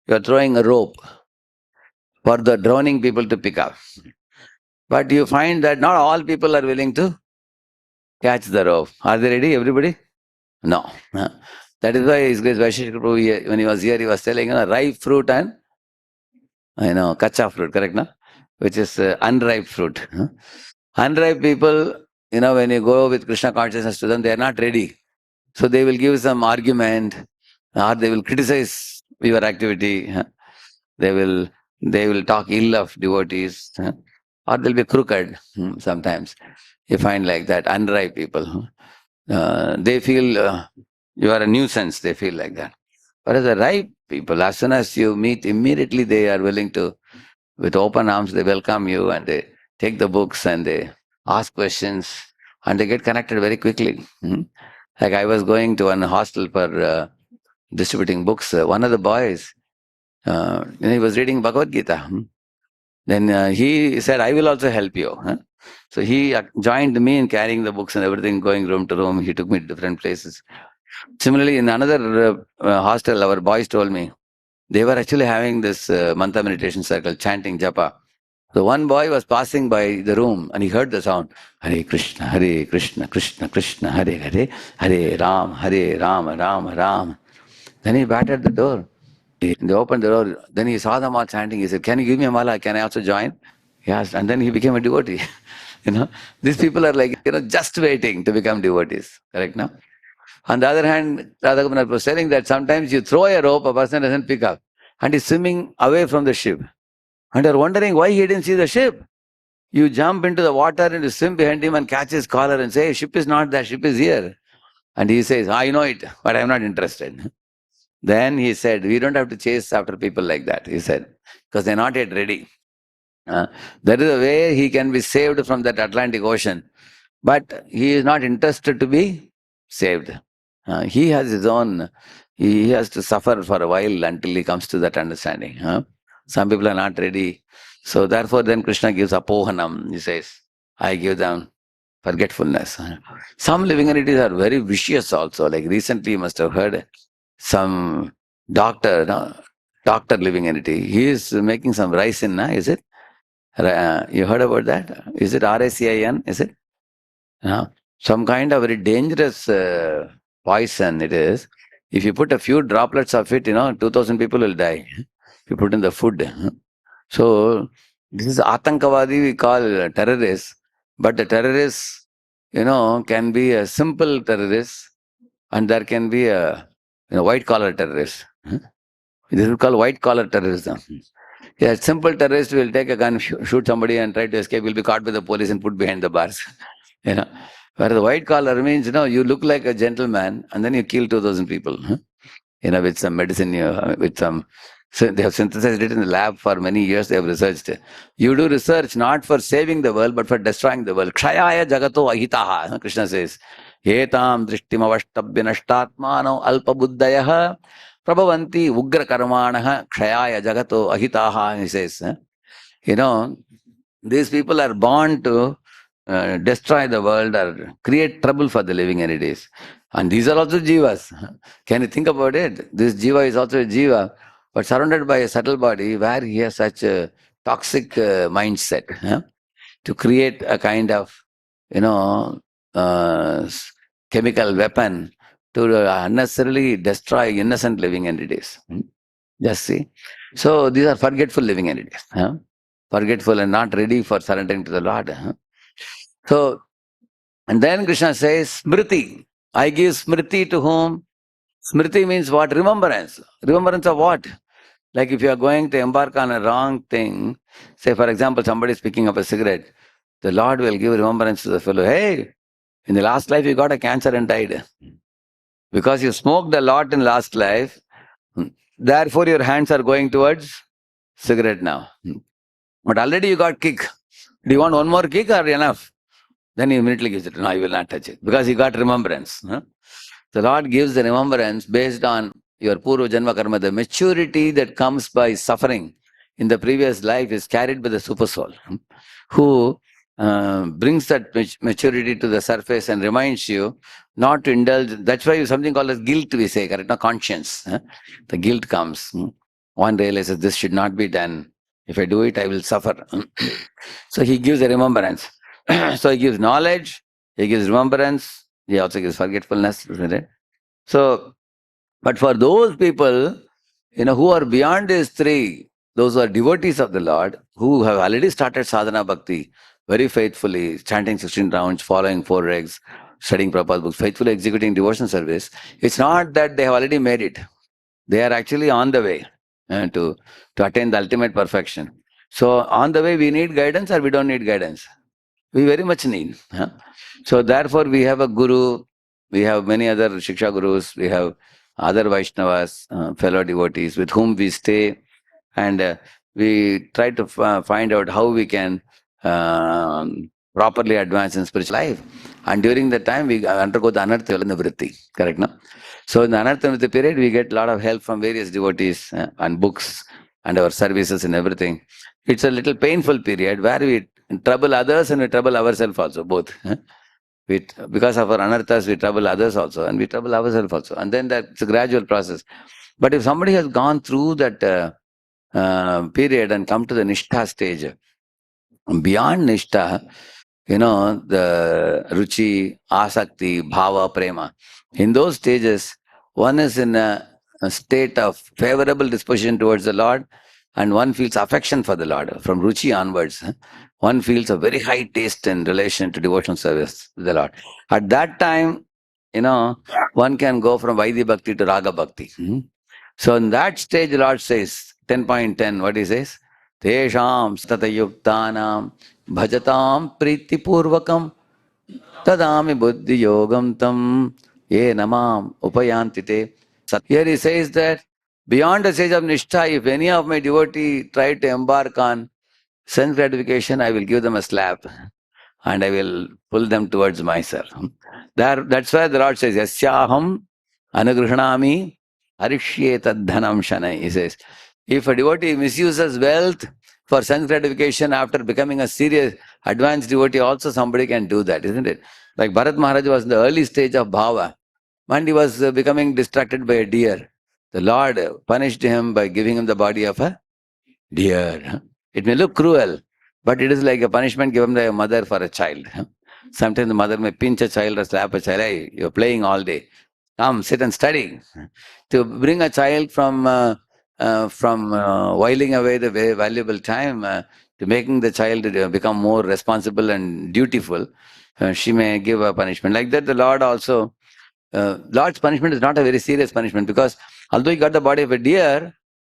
you are throwing a rope for the drowning people to pick up. But you find that not all people are willing to catch the rope. Are they ready, everybody? No. That is why His Grace Vaisheshika Prabhu, when he was here, he was telling, ripe fruit and, kacha fruit, correct, no? Which is unripe fruit. Unripe people, when you go with Krishna consciousness to them, they are not ready. So they will give some argument, or they will criticize your activity. They will talk ill of devotees, or they'll be crooked sometimes. You find like that, unripe people. They feel you are a nuisance, they feel like that. Whereas the ripe people, as soon as you meet, immediately they are willing to, with open arms, they welcome you and they take the books and they ask questions and they get connected very quickly. Like I was going to one hostel for distributing books. One of the boys, he was reading Bhagavad Gita. Then he said, I will also help you. So he joined me in carrying the books and everything, going room to room. He took me to different places. Similarly, in another hostel, our boys told me, they were actually having this mantra meditation circle, chanting japa. So one boy was passing by the room and he heard the sound, Hare Krishna, Krishna Krishna, Hare Hare, Hare Ram, Ram Ram. Then he battered the door. They opened the door. Then he saw them all chanting. He said, can you give me a mala? Can I also join? Yes. And then he became a devotee. These people are like, just waiting to become devotees. Correct now? On the other hand, Radha Gopinath was telling that sometimes you throw a rope, a person doesn't pick up, and he's swimming away from the ship. And you're wondering why he didn't see the ship. You jump into the water and you swim behind him and catch his collar and say, ship is not there, ship is here. And he says, I know it, but I'm not interested. Then he said, we don't have to chase after people like that, he said, because they're not yet ready. That is a way he can be saved from that Atlantic Ocean. But he is not interested to be saved. He has his own, he has to suffer for a while until he comes to that understanding. Some people are not ready. So therefore then Krishna gives apohanam. He says, I give them forgetfulness. Some living entities are very vicious also. Like recently you must have heard some doctor, doctor living entity. He is making some ricin, is it? You heard about that? Is it RACIN? Is it? Some kind of very dangerous poison it is. If you put a few droplets of it, 2,000 people will die. If you put in the food. So, this is Atankavadi we call terrorists. But the terrorists, can be a simple terrorist and there can be a white collar terrorist. This is called white collar terrorism. Yeah, simple terrorist will take a gun, shoot somebody and try to escape, will be caught by the police and put behind the bars. Whereas the white collar means, you look like a gentleman and then you kill 2,000 people. With some medicine, with some, so they have synthesized it in the lab for many years, they have researched. You do research not for saving the world, but for destroying the world. Kshayaya jagato ahitaha, Krishna says. Etam drishtim avashtabhya nashtatmano alpa buddhayaha prabhavanti ugra karmanaha kshayaya jagato ahitaha, he says. These people are born to destroy the world or create trouble for the living entities. And these are also jivas. Can you think about it? This jiva is also a jiva, but surrounded by a subtle body where he has such a toxic mindset to create a kind of, chemical weapon to unnecessarily destroy innocent living entities. Just see. So these are forgetful living entities. Forgetful and not ready for surrendering to the Lord. So, and then Krishna says, Smriti. I give Smriti to whom? Smriti means what? Remembrance. Remembrance of what? Like if you are going to embark on a wrong thing, say for example, somebody is picking up a cigarette, the Lord will give remembrance to the fellow. Hey, in the last life you got a cancer and died. Because you smoked a lot in last life, therefore your hands are going towards cigarette now. But already you got kick. Do you want one more kick or enough? Then he immediately gives it. No, I will not touch it. Because he got remembrance. The Lord gives the remembrance based on your Purva Janma Karma. The maturity that comes by suffering in the previous life is carried by the super soul, who brings that maturity to the surface and reminds you not to indulge. That's why something called as guilt, we say, correct? Not conscience. The guilt comes. One realizes this should not be done. If I do it, I will suffer. So he gives a remembrance. So he gives knowledge, he gives remembrance, he also gives forgetfulness, isn't it? So, but for those people, who are beyond these three, those who are devotees of the Lord, who have already started sadhana bhakti very faithfully, chanting 16 rounds, following 4 regs, studying Prabhupada's books, faithfully executing devotion service, it's not that they have already made it. They are actually on the way to attain the ultimate perfection. So on the way, we need guidance or we don't need guidance? We very much need. So therefore, we have a guru, we have many other Shiksha gurus, we have other Vaishnavas, fellow devotees with whom we stay, and we try to find out how we can properly advance in spiritual life. And during that time, we undergo the Anartha Vritti, correct, no? So in the Anartha Vritti period, we get a lot of help from various devotees and books and our services and everything. It's a little painful period where we trouble others and we trouble ourselves also, both. Because of our anarthas, we trouble others also and we trouble ourselves also. And then that's a gradual process. But if somebody has gone through that period and come to the Nishtha stage, beyond Nishtha, the Ruchi, Asakti, Bhava, Prema, in those stages, one is in a state of favorable disposition towards the Lord, and one feels affection for the Lord. From Ruchi onwards, one feels a very high taste in relation to devotional service to the Lord. At that time, one can go from Vaidhi Bhakti to Raga Bhakti. So in that stage, the Lord says, 10.10, what he says? Tesham statayuktanam bhajatam pritipurvakam tadami buddhi yogam tam ye namam upayantite. Here he says that beyond the stage of Nishtha, if any of my devotee try to embark on sense gratification, I will give them a slap and I will pull them towards myself. That's why the Lord says, Yasyaham anugrihanami arishyetad dhanam shanai. He says, if a devotee misuses wealth for sense gratification after becoming a serious advanced devotee, also somebody can do that, isn't it? Like Bharat Maharaj was in the early stage of bhava, and he was becoming distracted by a deer. The Lord punished him by giving him the body of a dear. It may look cruel, but it is like a punishment given by a mother for a child. Sometimes the mother may pinch a child or slap a child. Hey, you're playing all day. Come, sit and study. To bring a child from whiling away the very valuable time to making the child become more responsible and dutiful, she may give a punishment. Like that, the Lord also, Lord's punishment is not a very serious punishment, because although he got the body of a deer,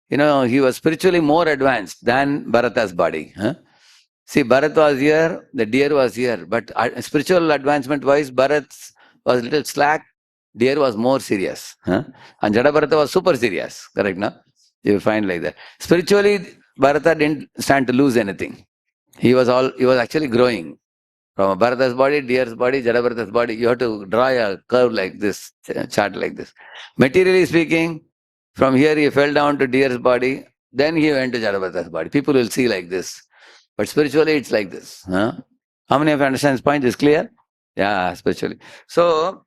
he was spiritually more advanced than Bharata's body. See, Bharat was here, the deer was here, but spiritual advancement wise, Bharat was a little slack, deer was more serious. And Jada Bharata was super serious, correct, no? You find like that. Spiritually, Bharata didn't stand to lose anything. He was actually growing. From Bharata's body, deer's body, Jada Bharata's body, you have to draw a curve like this, chart like this. Materially speaking, from here he fell down to deer's body, then he went to Jadabhata's body. People will see like this. But spiritually it's like this. How many of you understand this point? Is clear? Yeah, spiritually. So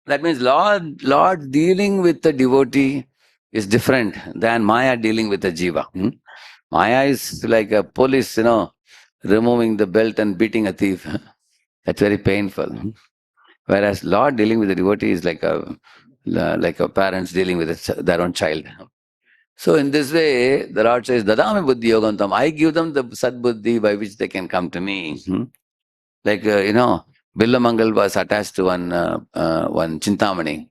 that means Lord dealing with the devotee is different than Maya dealing with the jiva. Maya is like a police, removing the belt and beating a thief. That's very painful. Whereas Lord dealing with the devotee is like a parents dealing with their own child. So in this way, the Lord says, Dadami buddhi yogantam. I give them the sadbuddhi by which they can come to me. Like, Billamangal was attached to one Chintamani.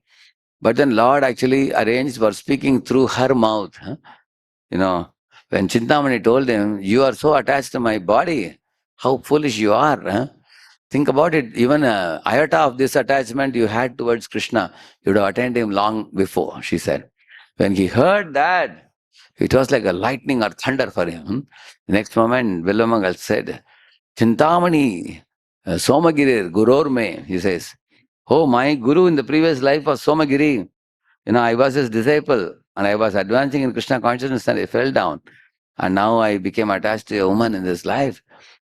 But then Lord actually arranged for speaking through her mouth. When Chintamani told him, you are so attached to my body, how foolish you are. Think about it, even a iota of this attachment you had towards Krishna, you would have attained him long before, she said. When he heard that, it was like a lightning or thunder for him. The next moment, Villamangal said, Chintamani, Somagirir, Gurur me, he says, oh, my Guru in the previous life was Somagiri. I was his disciple and I was advancing in Krishna consciousness and I fell down. And now I became attached to a woman in this life.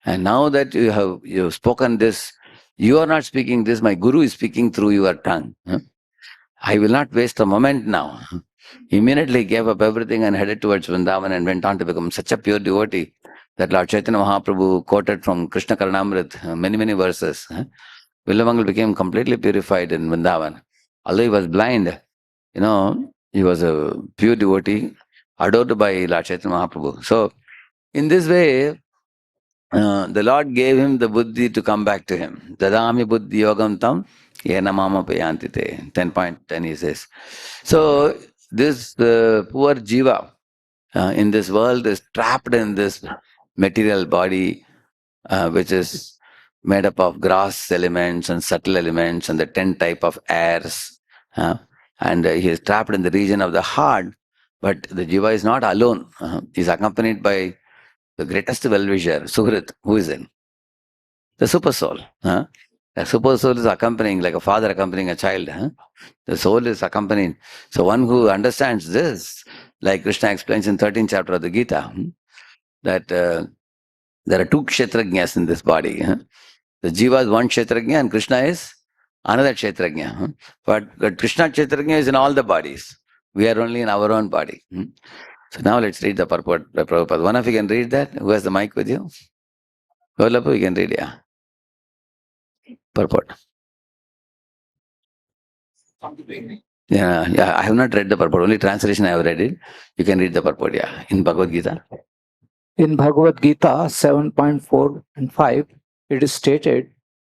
And now that you've spoken this, you are not speaking this, my Guru is speaking through your tongue. I will not waste a moment now. Immediately gave up everything and headed towards Vrindavan and went on to become such a pure devotee that Lord Chaitanya Mahaprabhu quoted from Krishna Karnamrit, many, many verses. Villamangal became completely purified in Vrindavan. Although he was blind, he was a pure devotee, adored by Lord Chaitanya Mahaprabhu. So, in this way, the Lord gave him the buddhi to come back to him. Dadami buddhi yogam tam yena mama payantite. 10.10 he says. So this poor jiva in this world is trapped in this material body which is made up of gross elements and subtle elements and the 10 type of airs. And he is trapped in the region of the heart. But the jiva is not alone. He is accompanied by the greatest well-wisher, Suhrit, who is in the super soul. The super soul is accompanying, like a father accompanying a child. The soul is accompanying. So one who understands this, like Krishna explains in 13th chapter of the Gita, that there are two kshetrajñas in this body. The jiva is one kshetrajña and Krishna is another kshetrajña. But Krishna kshetrajña is in all the bodies. We are only in our own body. So now let's read the purport by Prabhupada. One of you can read that? Who has the mic with you? Golapu, you can read, yeah. Purport. Yeah, I have not read the purport. Only translation I have read it. You can read the purport, yeah, in Bhagavad Gita. In Bhagavad Gita 7.4 and 5, it is stated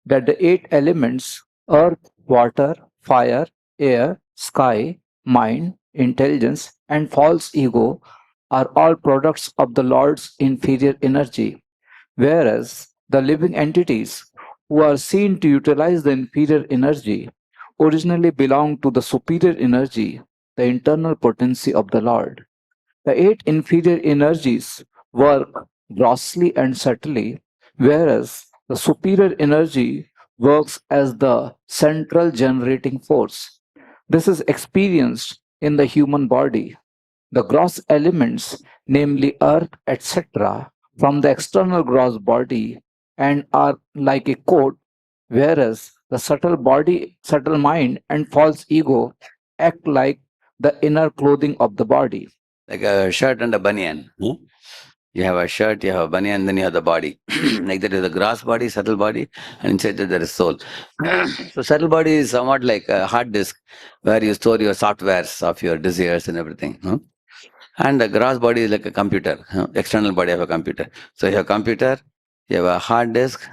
that the 8 elements, earth, water, fire, air, sky, mind, intelligence, and false ego, are all products of the Lord's inferior energy, whereas the living entities who are seen to utilize the inferior energy originally belong to the superior energy, the internal potency of the Lord. The 8 inferior energies work grossly and subtly, whereas the superior energy works as the central generating force. This is experienced in the human body. The gross elements, namely earth, etc., from the external gross body and are like a coat, whereas the subtle mind, and false ego act like the inner clothing of the body. Like a shirt and a banyan. You have a shirt, you have a banyan, then you have the body. Like that is the gross body, subtle body, and inside that there is soul. So subtle body is somewhat like a hard disk where you store your softwares of your desires and everything. And the gross body is like a computer, external body of a computer. So you have a computer, you have a hard disk,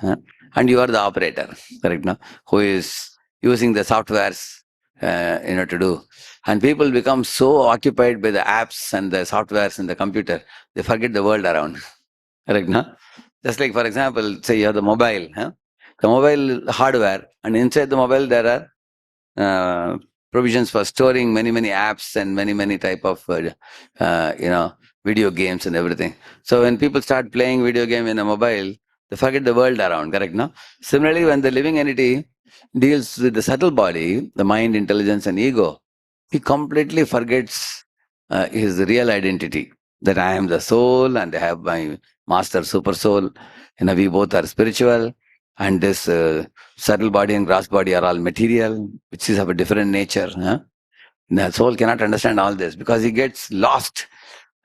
and you are the operator, correct? No? Who is using the softwares to do. And people become so occupied by the apps and the softwares in the computer, they forget the world around. Correct? No? Just like, for example, say you have the mobile, the mobile hardware, and inside the mobile there are provisions for storing many, many apps and many, many type of, video games and everything. So when people start playing video game in a mobile, they forget the world around, correct? No? Similarly, when the living entity deals with the subtle body, the mind, intelligence, and ego, he completely forgets his real identity, that I am the soul and I have my master super soul. We both are spiritual, and this subtle body and gross body are all material, which is of a different nature. The soul cannot understand all this because he gets lost.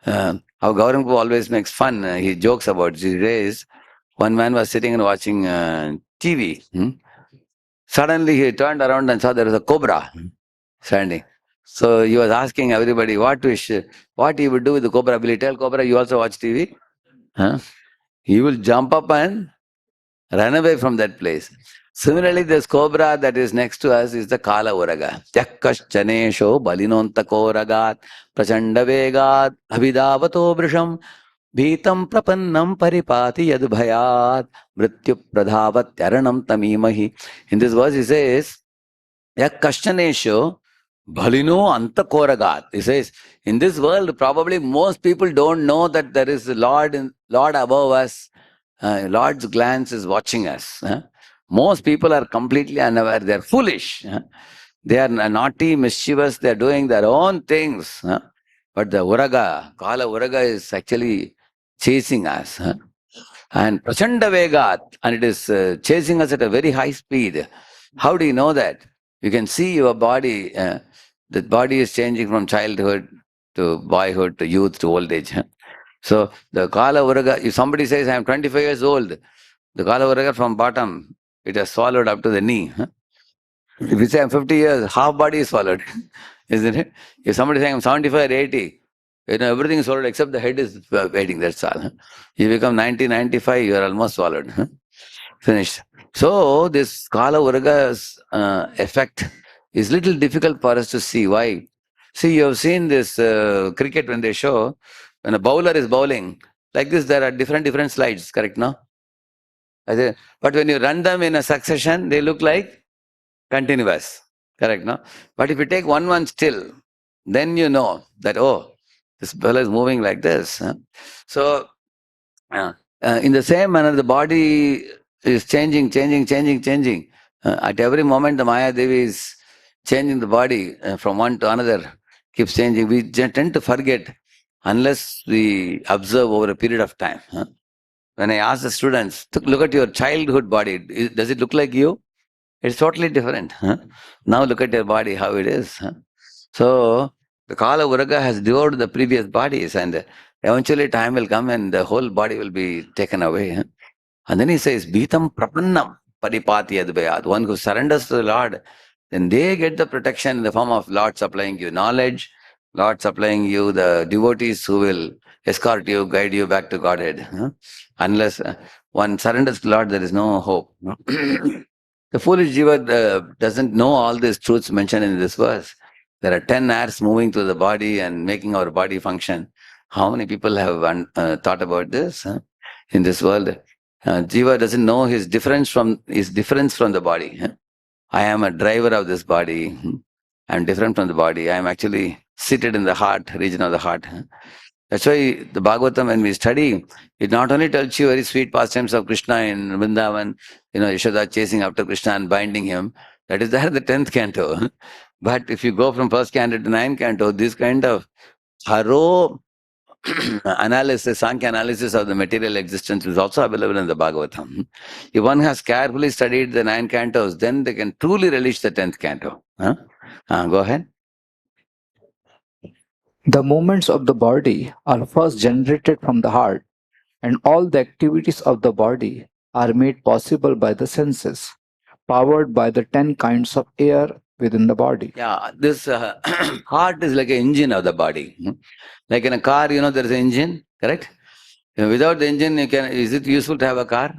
How Gauranga always makes fun, he jokes about. He says, one man was sitting and watching TV. Suddenly he turned around and saw there was a cobra standing. So he was asking everybody what he would do with the cobra. Will he tell cobra, you also watch TV? He will jump up and run away from that place. Similarly, this cobra that is next to us is the Kala Uraga. Yakkash-chanesho balinonta ragat prachanda vegat abhidavato brisham bhitam prapannam paripati yadbhayat mrityu pradhavat yaranam tamimahi. In this verse he says, Yakkash-chanesho balino antakoragat. He says, in this world, probably most people don't know that there is a Lord above us. Lord's glance is watching us. Most people are completely unaware. They are foolish. They are naughty, mischievous. They are doing their own things. But the Uraga, Kala Uraga is actually chasing us. and prachanda vegat, and it is chasing us at a very high speed. How do you know that? You can see your body. The body is changing from childhood to boyhood to youth to old age. So the Kala Varaga, if somebody says, I am 25 years old, the Kala Varaga from bottom, it has swallowed up to the knee. If you say I'm 50 years, half body is swallowed, isn't it? If somebody saying I'm 75 or 80, everything is swallowed except the head is waiting, that's all. You become 90, 95, you are almost swallowed. Finished. So this Kala Varaga's effect is little difficult for us to see. Why? See, you have seen this cricket when they show, when a bowler is bowling, like this there are different slides, correct, no? But when you run them in a succession, they look like continuous, correct, no? But if you take one still, then you know that, oh, this bowler is moving like this. So, in the same manner, the body is changing. At every moment, the Maya Devi is changing the body from one to another, keeps changing. We tend to forget unless we observe over a period of time. When I ask the students, look at your childhood body, does it look like you? It's totally different. Now look at your body, how it is. So, the Kala Varaga has devoured the previous bodies, and eventually time will come and the whole body will be taken away. And then he says, Bhitam Prapannam Paripati Advayat. One who surrenders to the Lord, then they get the protection in the form of Lord supplying you knowledge, Lord supplying you the devotees who will escort you, guide you back to Godhead. Unless one surrenders to Lord, there is no hope. The foolish jiva doesn't know all these truths mentioned in this verse. There are 10 hairs moving through the body and making our body function. How many people have thought about this in this world? Jiva doesn't know his difference from the body. I am a driver of this body. I am different from the body. I am actually seated in the heart, region of the heart. That's why the Bhagavatam, when we study, it not only tells you very sweet pastimes of Krishna in Vrindavan, Yashoda chasing after Krishna and binding him. That is there in the 10th canto. But if you go from 1st canto to 9th canto, this kind of thorough analysis, Sankhya analysis of the material existence is also available in the Bhagavatam. If one has carefully studied the 9 cantos, then they can truly relish the 10th canto. Go ahead. The movements of the body are first generated from the heart, and all the activities of the body are made possible by the senses, powered by the 10 kinds of air within the body. Yeah, this heart is like an engine of the body. Like in a car, there is an engine, correct? Without the engine, is it useful to have a car?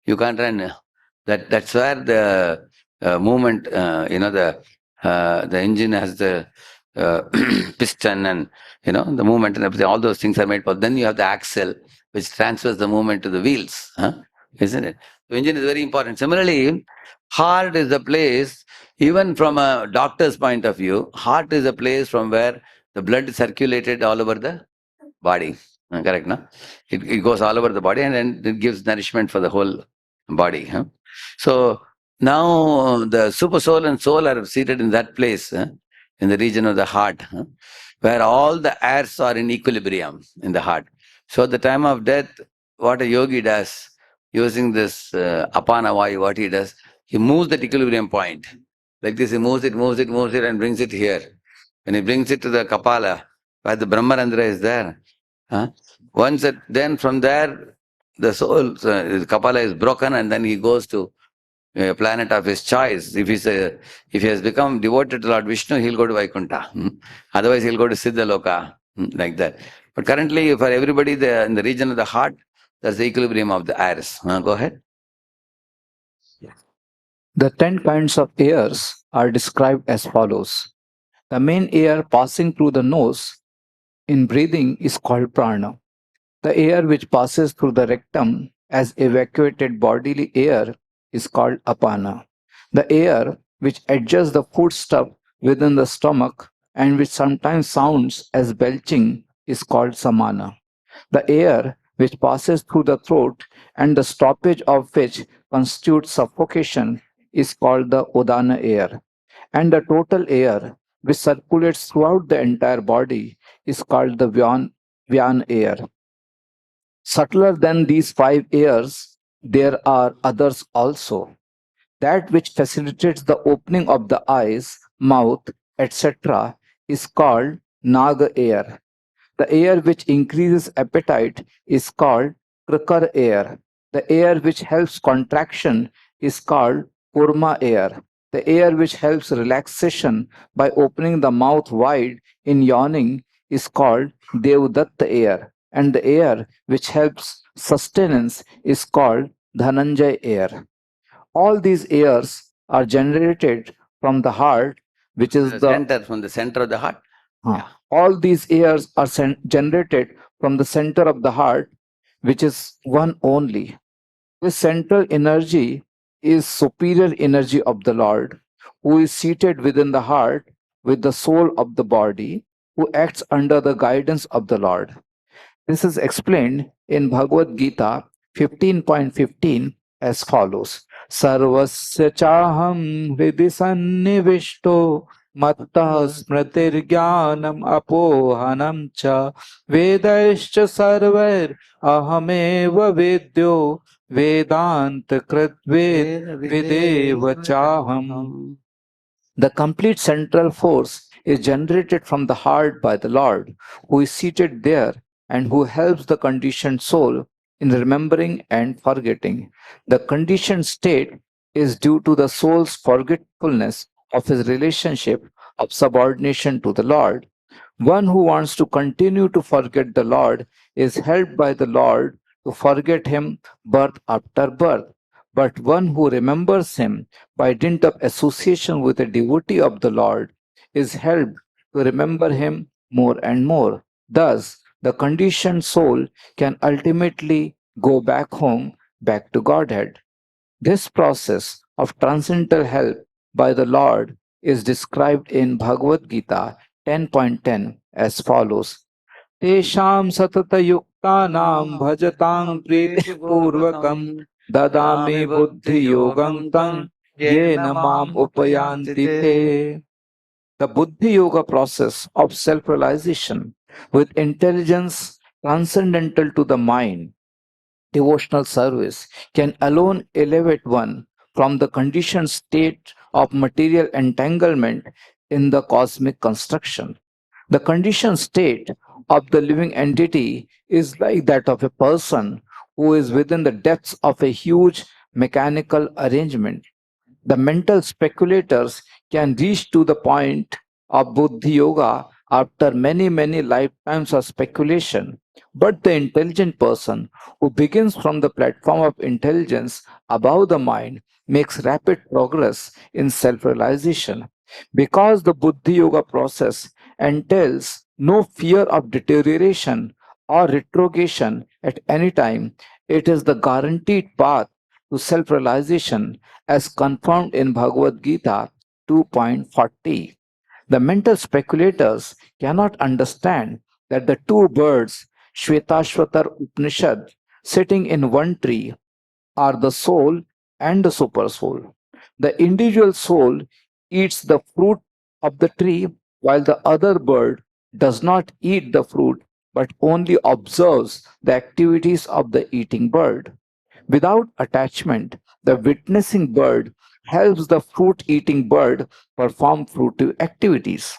You can't run. That's where the movement, the engine has the piston and, the movement and everything. All those things are made for. Then you have the axle, which transfers the movement to the wheels, isn't it? The engine is very important. Similarly, heart is the place, even from a doctor's point of view, heart is a place from where the blood is circulated all over the body. Correct, no? It goes all over the body and then it gives nourishment for the whole body. So now the super soul and soul are seated in that place, in the region of the heart, where all the airs are in equilibrium in the heart. So at the time of death, what a yogi does, using this apana vayu, what he does, he moves that equilibrium point. Like this, he moves it and brings it here. When he brings it to the Kapala, where the Brahmarandra is there, then from there, the soul, Kapala is broken and then he goes to a planet of his choice. If he has become devoted to Lord Vishnu, he'll go to Vaikuntha. Otherwise, he'll go to Siddhaloka, like that. But currently, for everybody in the region of the heart, there's the equilibrium of the airs. Go ahead. The 10 kinds of airs are described as follows. The main air passing through the nose in breathing is called prana. The air which passes through the rectum as evacuated bodily air is called apana. The air which adjusts the food stuff within the stomach and which sometimes sounds as belching is called samana. The air which passes through the throat and the stoppage of which constitutes suffocation is called the udana air. And the total air which circulates throughout the entire body is called the Vyan air. Subtler than these 5 airs, there are others also. That which facilitates the opening of the eyes, mouth, etc., is called Naga air. The air which increases appetite is called Krikar air. The air which helps contraction is called Kurma air. The air which helps relaxation by opening the mouth wide in yawning is called Devdatta air. And the air which helps sustenance is called Dhananjay air. All these airs are generated from the heart, which is From the center of the heart. all these airs are generated from the center of the heart, which is one only. This central energy is superior energy of the Lord, who is seated within the heart with the soul of the body, who acts under the guidance of the Lord. This is explained in Bhagavad Gita 15.15 as follows. Sarvasya chaham hridhi sannivishto matta smritirjnanam apohanam cha vedaischa sarvair ahameva vedyo vedanta kritve videva chaham. The complete central force is generated from the heart by the Lord, who is seated there and who helps the conditioned soul in remembering and forgetting. The conditioned state is due to the soul's forgetfulness of his relationship of subordination to the Lord. One who wants to continue to forget the Lord is helped by the Lord to forget him birth after birth. But one who remembers him by dint of association with a devotee of the Lord is helped to remember him more and more. Thus, the conditioned soul can ultimately go back home, back to Godhead. This process of transcendental help by the Lord is described in Bhagavad Gita 10.10 as follows. Tesham satatayuktanam bhajatam pritipurvakam dadami buddhi yogam tam yena mam upayanti te. The Buddhi Yoga process of self-realization with intelligence transcendental to the mind, devotional service can alone elevate one from the conditioned state of material entanglement in the cosmic construction. The conditioned state of the living entity is like that of a person who is within the depths of a huge mechanical arrangement. The mental speculators can reach to the point of Buddhi Yoga after many, many lifetimes of speculation. But the intelligent person who begins from the platform of intelligence above the mind makes rapid progress in self realization. Because the Buddhi Yoga process entails no fear of deterioration or retrogression at any time, it is the guaranteed path to self realization as confirmed in Bhagavad Gita 2.40. The mental speculators cannot understand that the two birds, Shvetashvatar Upanishad, sitting in one tree, are the soul and the supersoul. The individual soul eats the fruit of the tree, while the other bird does not eat the fruit but only observes the activities of the eating bird. Without attachment, the witnessing bird helps the fruit eating bird perform fruitive activities.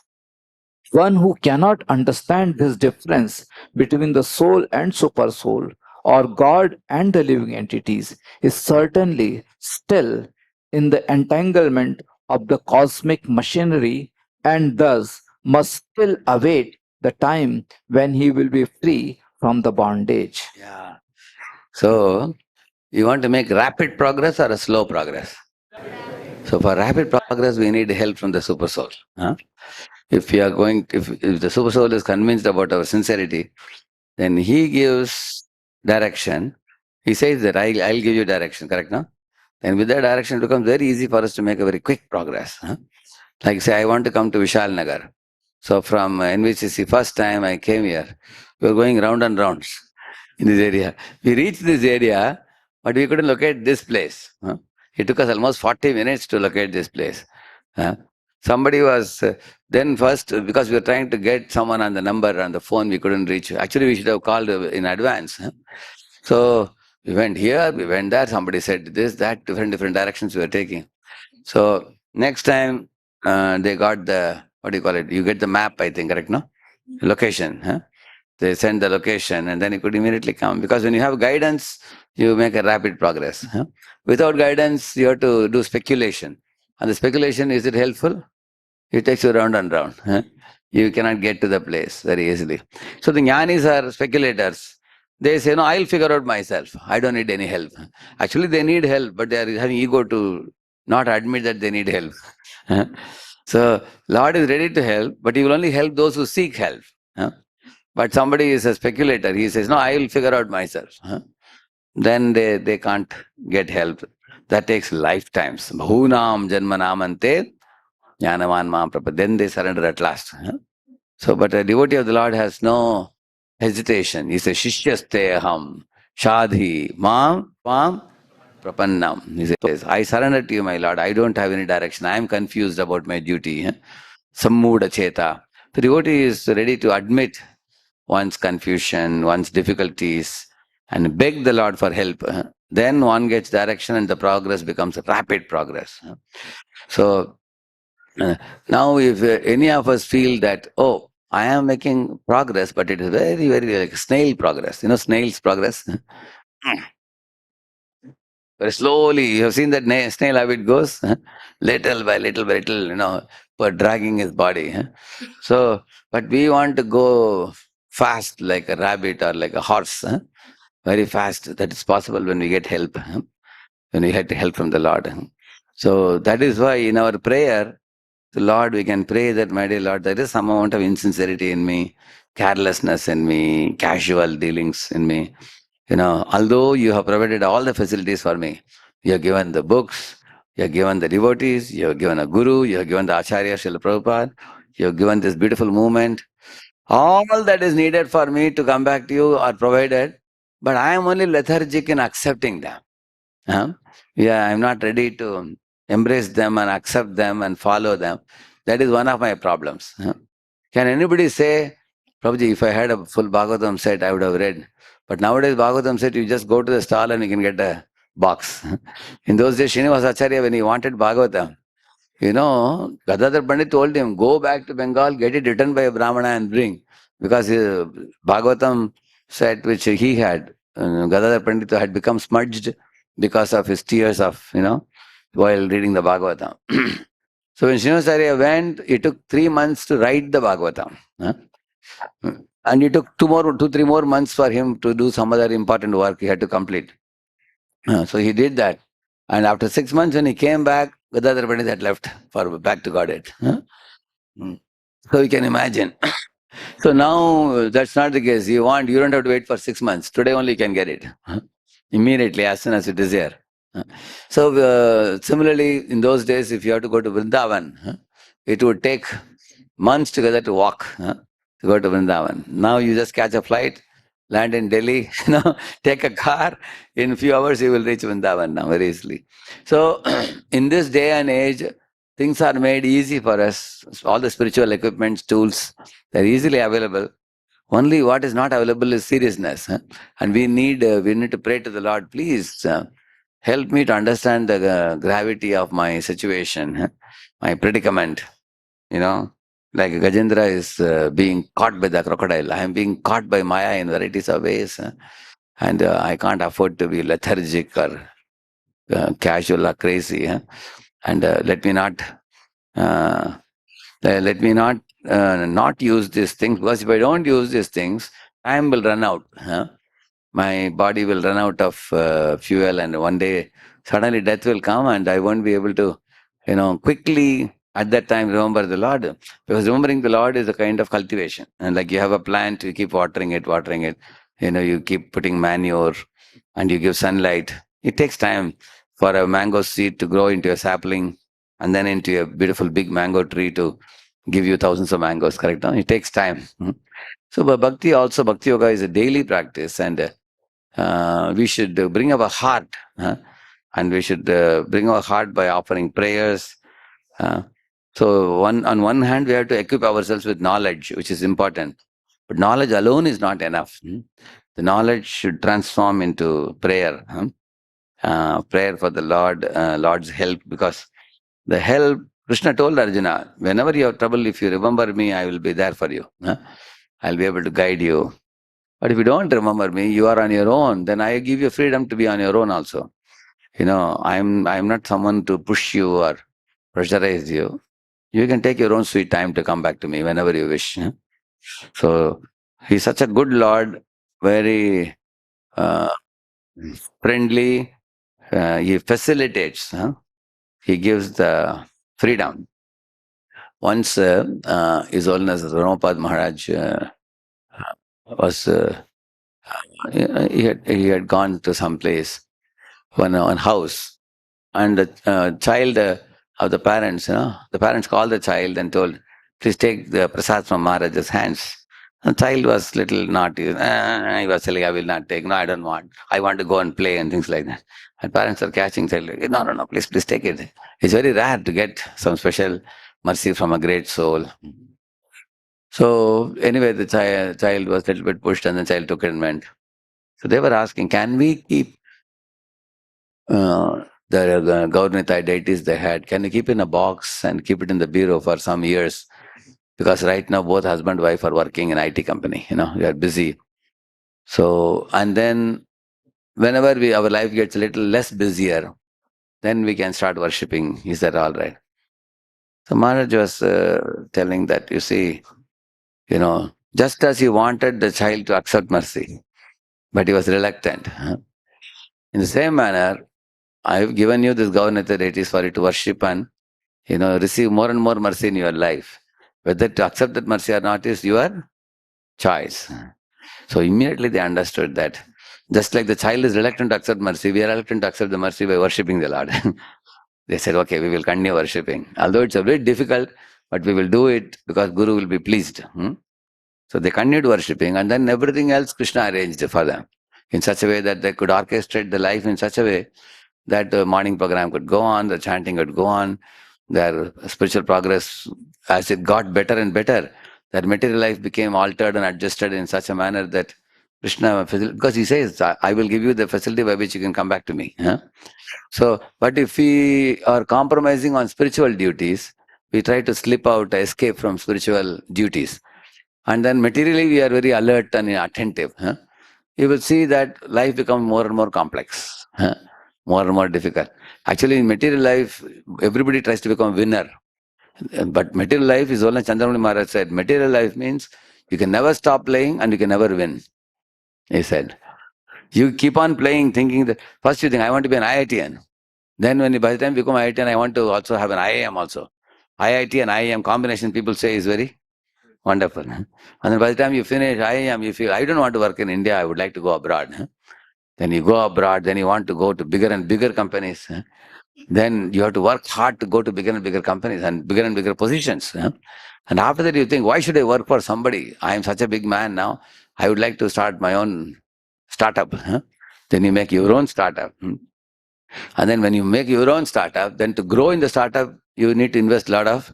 One who cannot understand this difference between the soul and supersoul, or God and the living entities, is certainly still in the entanglement of the cosmic machinery and thus must still await the time when he will be free from the bondage. Yeah. So, you want to make rapid progress or a slow progress? So, for rapid progress, we need help from the super soul. Huh? If the super soul is convinced about our sincerity, then he gives direction. He says that I'll give you direction, correct? No? And with that direction, it becomes very easy for us to make a very quick progress. Huh? Like say, I want to come to Vishal Nagar. So from NVCC, first time I came here, we were going round and rounds in this area. We reached this area, but we couldn't locate this place. Huh? It took us almost 40 minutes to locate this place. Huh? Somebody was, then first, because we were trying to get someone on the number on the phone, we couldn't reach. Actually, we should have called in advance. So we went here, we went there, somebody said this, that, different directions we were taking. So next time, they got the, what do you call it? You get the map, I think, correct, no? Location. They send the location and then you could immediately come. Because when you have guidance, you make a rapid progress. Without guidance, you have to do speculation. And the speculation, is it helpful? It takes you round and round. You cannot get to the place very easily. So the jnanis are speculators. They say, no, I'll figure out myself. I don't need any help. Actually, they need help, but they are having ego to not admit that they need help. So Lord is ready to help, but He will only help those who seek help. But somebody is a speculator. He says, no, I will figure out myself. Then they can't get help. That takes lifetimes. Bhunam janmanamante jnanavan mam prabha. Then they surrender at last. So, but a devotee of the Lord has no hesitation. He says, Shishyaste aham shadhi mam prapannam. He says, I surrender to you, my Lord. I don't have any direction. I am confused about my duty. Sammuda cheta. The devotee is ready to admit one's confusion, one's difficulties, and beg the Lord for help. Then one gets direction and the progress becomes rapid progress. So now if any of us feel that, oh, I am making progress, but it is very, very like snail progress. You know, snail's progress? Very slowly. You have seen that snail how it goes? Little by little by little, for dragging his body. So, but we want to go fast like a rabbit or like a horse. Very fast. That is possible when we get help. When we get help from the Lord. So that is why in our prayer, the Lord, we can pray that, my dear Lord, there is some amount of insincerity in me, carelessness in me, casual dealings in me. Although you have provided all the facilities for me, you have given the books, you have given the devotees, you have given a guru, you have given the Acharya Srila Prabhupada, you have given this beautiful movement. All that is needed for me to come back to you are provided, but I am only lethargic in accepting them. Yeah, I'm not ready to embrace them and accept them and follow them. That is one of my problems. Can anybody say, Prabhuji, if I had a full Bhagavatam set, I would have read. But nowadays, Bhagavatam set, you just go to the stall and you can get a box. In those days, Srinivas Acharya, when he wanted Bhagavatam, Gadadhar Pandit told him, go back to Bengal, get it written by a Brahmana and bring. Because Bhagavatam set which he had, Gadadhar Pandit had become smudged because of his tears of, while reading the Bhagavatam. So when Srinivasacharya went, it took 3 months to write the Bhagavatam. And it took 2-3 more months for him to do some other important work he had to complete. So he did that. And after 6 months, when he came back, Gadadhar Pandit had left for back to Godhead. So you can imagine. So now that's not the case. You don't have to wait for 6 months. Today only you can get it. Immediately, as soon as it is here. So similarly, in those days, if you have to go to Vrindavan, it would take months together to walk to go to Vrindavan. Now you just catch a flight, land in Delhi, take a car. In a few hours, you will reach Vrindavan now very easily. So in this day and age, things are made easy for us. All the spiritual equipments, tools, they're easily available. Only what is not available is seriousness. And we need to pray to the Lord, please help me to understand the gravity of my situation, my predicament. Like Gajendra is being caught by the crocodile. I am being caught by Maya in varieties of ways. And I can't afford to be lethargic or casual or crazy. And let me not use these things, because if I don't use these things, time will run out. My body will run out of fuel, and one day suddenly death will come and I won't be able to, quickly at that time remember the Lord. Because remembering the Lord is a kind of cultivation. And like you have a plant, you keep watering it. You keep putting manure and you give sunlight. It takes time for a mango seed to grow into a sapling and then into a beautiful big mango tree to give you thousands of mangoes, correct? It takes time. So Bhakti Yoga is a daily practice, and we should bring our heart, and we should bring our heart by offering prayers, So on one hand, we have to equip ourselves with knowledge, which is important. But knowledge alone is not enough. The knowledge should transform into prayer. Prayer for the Lord's help, because the help, Krishna told Arjuna, whenever you have trouble, if you remember me, I will be there for you. I'll be able to guide you. But if you don't remember me, you are on your own, then I give you freedom to be on your own also. I'm not someone to push you or pressurize you. You can take your own sweet time to come back to me whenever you wish. So he's such a good Lord, very uh, friendly. He facilitates. He gives the freedom. Once His Holiness Ramapad Maharaj was he had gone to some place, one house, and the child of the parents, the parents called the child and told, "Please take the prasad from Maharaj's hands." The child was little naughty. He was telling, "I will not take. No, I don't want. I want to go and play," and things like that. And parents are catching child. No, no, no. Please take it. It's very rare to get some special mercy from a great soul. So anyway, the child was a little bit pushed, and the child took it and went. So they were asking, "Can we keep the Gaurnitai deities they had? Can you keep in a box and keep it in the bureau for some years? Because right now both husband and wife are working in IT company. They are busy. So and then whenever our life gets a little less busier, then we can start worshipping. Is that all right?" So Maharaj was telling that, you see, just as he wanted the child to accept mercy, but he was reluctant. In the same manner, I have given you this Gaurnitai deities for you to worship and receive more and more mercy in your life. Whether to accept that mercy or not is your choice. So immediately they understood that. Just like the child is reluctant to accept mercy, we are reluctant to accept the mercy by worshipping the Lord. They said, okay, we will continue worshipping. Although it's a bit difficult, but we will do it because Guru will be pleased. So they continued worshipping, and then everything else Krishna arranged for them in such a way that they could orchestrate the life in such a way that the morning program could go on, the chanting could go on, their spiritual progress, as it got better and better, their material life became altered and adjusted in such a manner that Krishna, because he says, I will give you the facility by which you can come back to me. So, but if we are compromising on spiritual duties, we try to slip out, escape from spiritual duties. And then materially we are very alert and attentive. You will see that life becomes more and more complex, more and more difficult. Actually, in material life, everybody tries to become a winner. But material life is only Chandramani Maharaj said, material life means you can never stop playing and you can never win. He said, you keep on playing thinking that, first you think, I want to be an IITian. Then by the time you become IITian, I want to also have an IIM also. IIT and IIM combination, people say, is very wonderful. And then by the time you finish IIM, you feel, I don't want to work in India, I would like to go abroad. Then you go abroad, then you want to go to bigger and bigger companies. Then you have to work hard to go to bigger and bigger companies and bigger positions. And after that you think, why should I work for somebody? I am such a big man now. I would like to start my own startup. Then you make your own startup. And then when you make your own startup, then to grow in the startup, you need to invest a lot of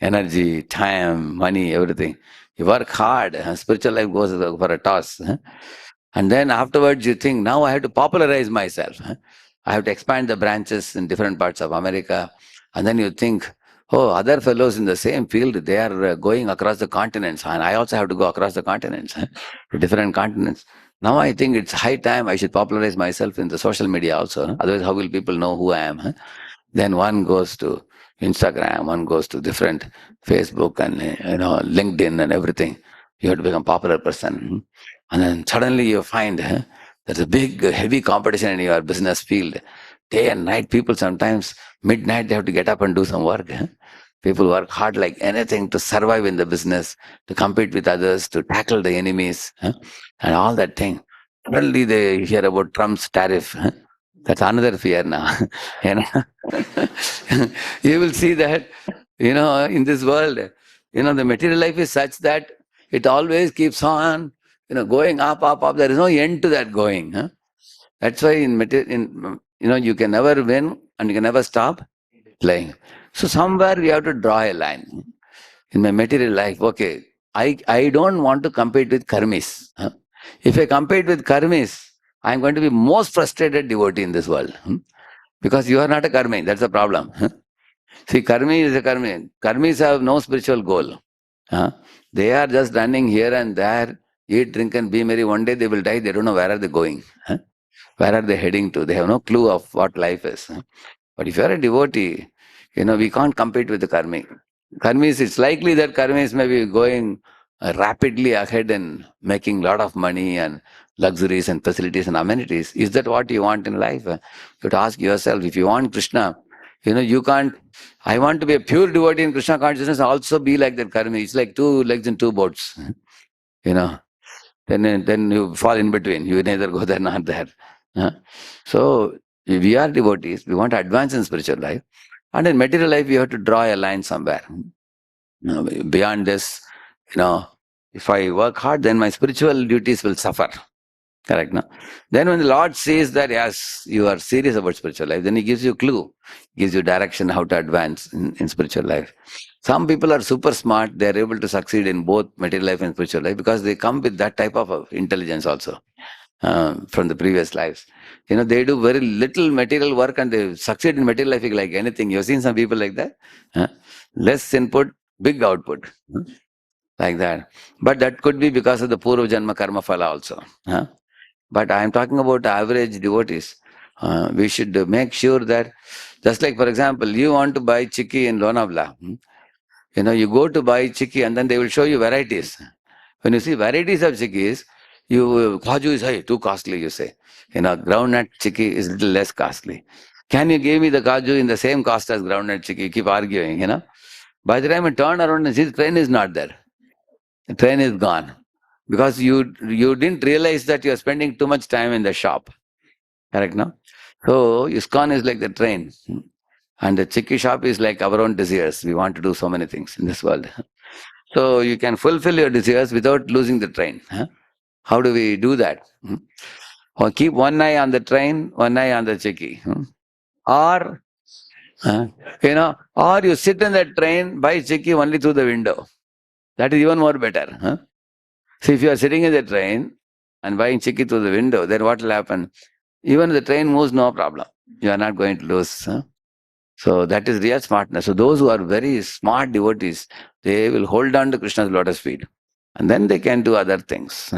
energy, time, money, everything. You work hard. Spiritual life goes for a toss. And then afterwards you think, now I have to popularize myself. I have to expand the branches in different parts of America. And then you think, oh, other fellows in the same field, they are going across the continents. And I also have to go across the continents, to different continents. Now I think it's high time I should popularize myself in the social media also. Otherwise, how will people know who I am? Then one goes to Instagram, one goes to different Facebook and LinkedIn and everything. You have to become a popular person. And then suddenly you find there's a big, heavy competition in your business field. Day and night, people sometimes, midnight, they have to get up and do some work. People work hard like anything to survive in the business, to compete with others, to tackle the enemies, and all that thing. Suddenly they hear about Trump's tariff. That's another fear now. You will see that, in this world, the material life is such that it always keeps on, going up, up, up. There is no end to that going. That's why you can never win and you can never stop playing. So somewhere we have to draw a line. In my material life, okay, I don't want to compete with karmis. If I compete with karmis, I'm going to be most frustrated devotee in this world. Because you are not a karmi, that's the problem. See, karmi is a karmi. Karmis have no spiritual goal. They are just running here and there, eat, drink and be merry. One day they will die, they don't know where are they going. Where are they heading to? They have no clue of what life is. But if you are a devotee, we can't compete with the karmi. Karmis, it's likely that karmis may be going rapidly ahead and making a lot of money and luxuries and facilities and amenities. Is that what you want in life? You have to ask yourself, if you want Krishna, you can't, I want to be a pure devotee in Krishna consciousness, also be like that karmi. It's like two legs in two boats. Then you fall in between. You neither go there nor there. So we are devotees. We want to advance in spiritual life. And in material life, we have to draw a line somewhere. Beyond this, if I work hard, then my spiritual duties will suffer. Correct, no? Then when the Lord sees that, yes, you are serious about spiritual life, then He gives you clue, gives you direction how to advance in spiritual life. Some people are super smart. They are able to succeed in both material life and spiritual life because they come with that type of intelligence also from the previous lives. They do very little material work and they succeed in material life like anything. You've seen some people like that? Less input, big output. Like that. But that could be because of the Purva Janma Karma Phala also. But I am talking about average devotees. We should make sure that, just like, for example, you want to buy chikki in Lonavala. You go to buy chikki and then they will show you varieties. When you see varieties of chikkis, kaju is high, too costly, you say. Groundnut chikki is little less costly. Can you give me the kaju in the same cost as groundnut chikki? You keep arguing, By the time you turn around and see the train is not there. The train is gone. Because you didn't realize that you are spending too much time in the shop. Correct, no? So, ISKCON is like the train. And the chikki shop is like our own desires. We want to do so many things in this world. So, you can fulfill your desires without losing the train. How do we do that? Or keep one eye on the train, one eye on the chikki. Or, or you sit in that train, buy chikki only through the window. That is even more better. So if you are sitting in the train and buying chikki through the window, then what will happen? Even the train moves, no problem. You are not going to lose. So that is real smartness. So those who are very smart devotees, they will hold on to Krishna's lotus feet. And then they can do other things.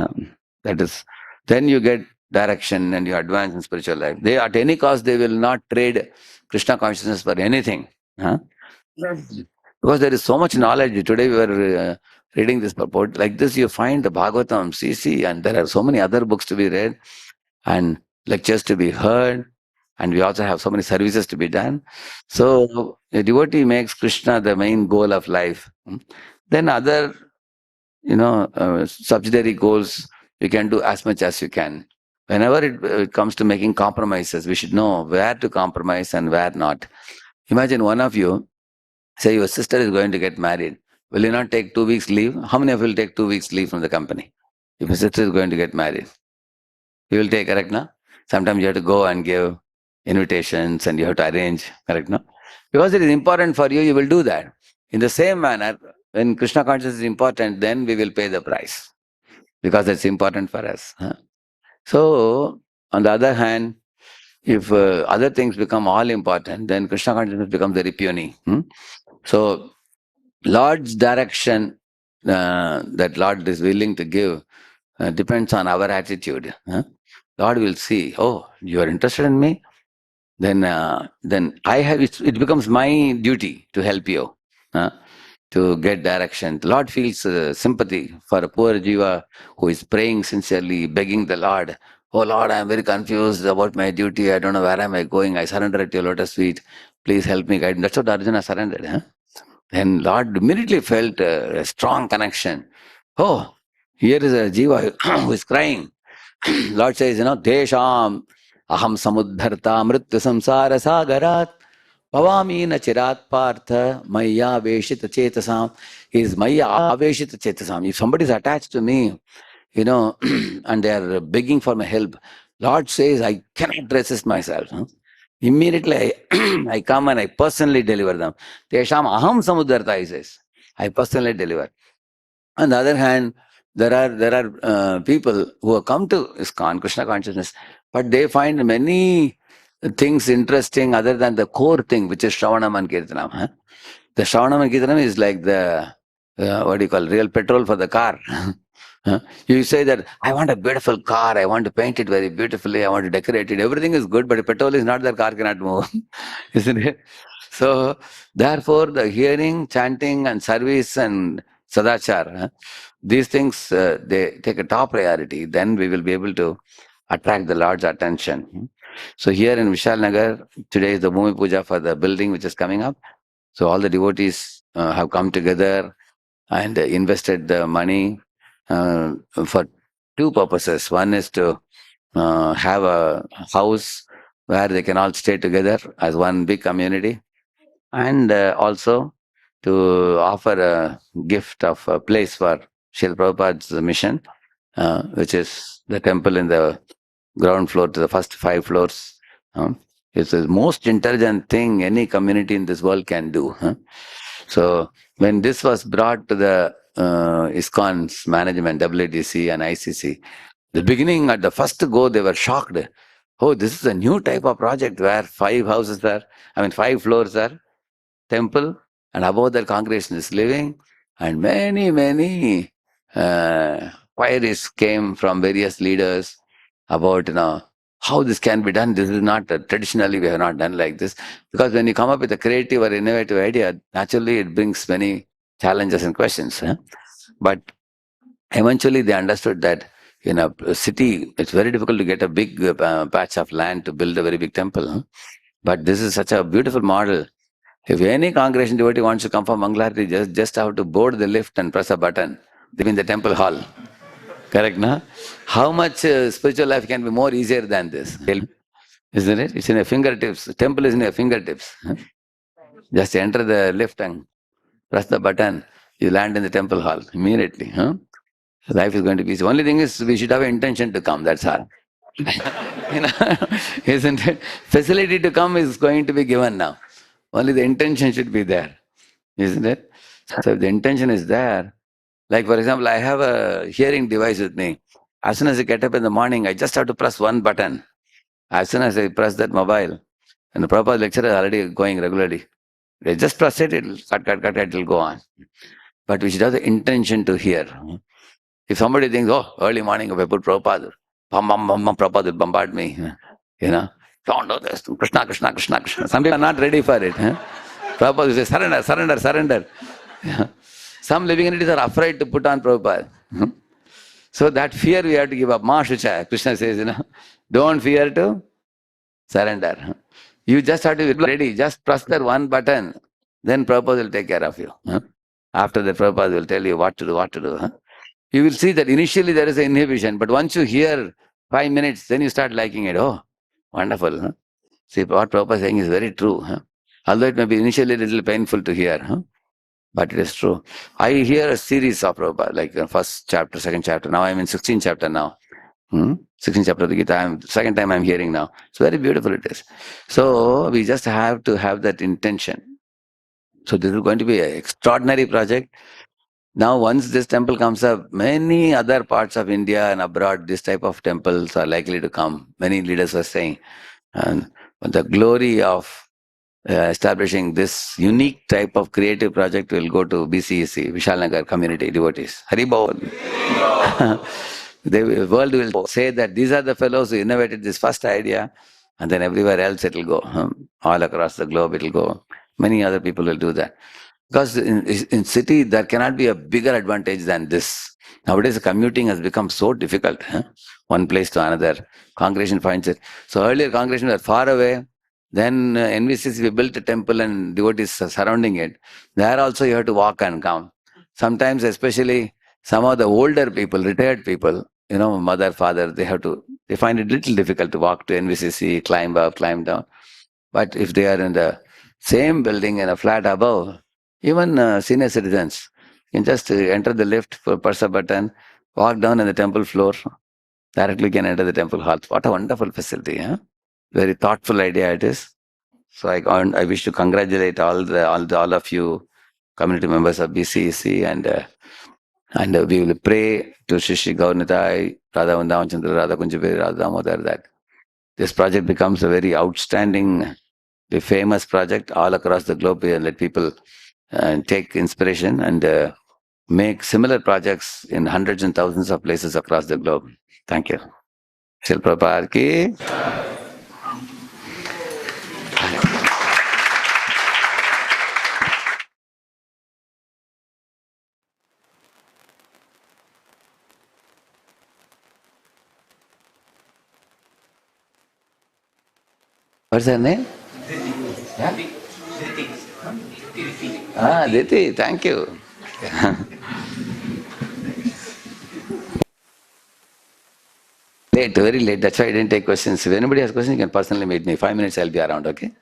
Then you get direction and you advance in spiritual life. They, at any cost, they will not trade Krishna consciousness for anything. Because there is so much knowledge. Today we were reading this purport. Like this, you find the Bhagavatam, CC, and there are so many other books to be read and lectures to be heard. And we also have so many services to be done. So a devotee makes Krishna the main goal of life. Then other, subsidiary goals, you can do as much as you can. Whenever it comes to making compromises, we should know where to compromise and where not. Imagine one of you, say your sister is going to get married. Will you not take 2 weeks leave? How many of you will take 2 weeks leave from the company? If your sister is going to get married, you will take, correct, no? Sometimes you have to go and give invitations and you have to arrange, correct, no? Because it is important for you, you will do that. In the same manner, when Krishna consciousness is important, then we will pay the price. Because it's important for us. So, on the other hand, if other things become all important, then Krishna consciousness becomes very puny. So, Lord's direction that Lord is willing to give depends on our attitude. Lord will see, oh, you are interested in me? Then I have, it becomes my duty to help you, to get direction. The Lord feels sympathy for a poor jiva who is praying sincerely, begging the Lord, oh Lord, I am very confused about my duty. I don't know where am I going. I surrender at your lotus feet. Please help me guide. That's what Arjuna surrendered. And Lord immediately felt a strong connection. Oh, here is a jiva who is crying. Lord says, Desham aham samudharta mrityu samsara sagarat bhavami na chirat partha maya veshita chetasam. Is maya aveshita chetasam. If somebody is attached to me, and they are begging for my help, Lord says, I cannot resist myself. Immediately I come and I personally deliver them. Tesham aham samudarta, he says. I personally deliver. On the other hand, there are people who have come to ISKCON, Krishna consciousness, but they find many things interesting other than the core thing, which is Shravanam and Kirtanam. Huh? The Shravanam and Kirtanam is like the, what do you call, real petrol for the car. Huh? You say that, I want a beautiful car, I want to paint it very beautifully, I want to decorate it. Everything is good, but the petrol is not there, car cannot move. Isn't it? So, therefore, the hearing, chanting, and service and sadachar, huh? These things, they take a top priority. Then we will be able to attract the large attention. So here in Vishal Nagar, today is the Bhumi Puja for the building which is coming up. So all the devotees have come together and invested the money for two purposes. One is to have a house where they can all stay together as one big community, and also to offer a gift of a place for Srila Prabhupada's mission, which is the temple in the ground floor to the first 5 floors. It's the most intelligent thing any community in this world can do. So when this was brought to the ISKCON's management, WDC and ICC, the beginning, at the first go, they were shocked. Oh, this is a new type of project where 5 houses are, 5 floors are temple, and above that congregation is living, and many queries came from various leaders about how this can be done. This is not traditionally we have not done like this, because when you come up with a creative or innovative idea, naturally it brings many challenges and questions. But eventually they understood that in a city it's very difficult to get a big patch of land to build a very big temple. But this is such a beautiful model. If any congregation devotee wants to come for Mangalarti, just have to board the lift and press a button. They're in the temple hall. Correct, no? How much spiritual life can be more easier than this? Isn't it? It's in your fingertips. Temple is in your fingertips. Just enter the lift and press the button. You land in the temple hall immediately. Life is going to be easy. Only thing is, we should have an intention to come. That's all. Isn't it? Facility to come is going to be given now. Only the intention should be there, isn't it? So if the intention is there, like for example, I have a hearing device with me. As soon as I get up in the morning, I just have to press one button. As soon as I press that mobile, and the proper lecture is already going regularly. I just press it, it'll cut, it'll go on. But we should have the intention to hear. If somebody thinks, oh, early morning if I put Prabhupada, Prabhupada will bombard me. Don't do this. Krishna, Krishna, Krishna, Krishna. Some people are not ready for it. Prabhupada will say, surrender, surrender, surrender. Some living entities are afraid to put on Prabhupada. So that fear we have to give up. Ma Shucha, Krishna says, don't fear to surrender. You just have to be ready. Just press that one button. Then Prabhupada will take care of you. After that, Prabhupada will tell you what to do. You will see that initially there is an inhibition, but once you hear 5 minutes, then you start liking it. Oh, wonderful. See, what Prabhupada is saying is very true. Although it may be initially a little painful to hear, but it is true. I hear a series of Prabhupada, like first chapter, second chapter. Now I'm in 16th chapter now. 16th chapter of the Gita. Second time I'm hearing now. It's very beautiful it is. So we just have to have that intention. So this is going to be an extraordinary project. Now, once this temple comes up, many other parts of India and abroad, this type of temples are likely to come. Many leaders were saying. And the glory of establishing this unique type of creative project will go to BCEC, Vishal Nagar Community Devotees. Haribol. The world will say that these are the fellows who innovated this first idea, and then everywhere else it will go. All across the globe it will go. Many other people will do that. Because in city, there cannot be a bigger advantage than this. Nowadays, commuting has become so difficult. One place to another. Congregation finds it. So earlier, congregation were far away. Then NVCC, we built a temple and devotees surrounding it. There also you have to walk and come. Sometimes, especially some of the older people, retired people, mother, father, they find it little difficult to walk to NVCC, climb up, climb down. But if they are in the same building in a flat above, even senior citizens can just enter the lift, press a button, walk down in the temple floor, directly can enter the temple hall. What a wonderful facility. Very thoughtful idea it is. So I wish to congratulate all of you community members of BCEC, and we will pray to Shri Gaurnitai, Radha Vrindavan Radha Kunjabiri, Radha Damodar, that this project becomes a very outstanding, the famous project all across the globe, and let people take inspiration and make similar projects in hundreds and thousands of places across the globe. Thank you. Srila Prabhupada ki. What's her name? Yeah? Diti, thank you. Late, very late. That's why I didn't take questions. If anybody has questions, you can personally meet me. 5 minutes, I'll be around, okay?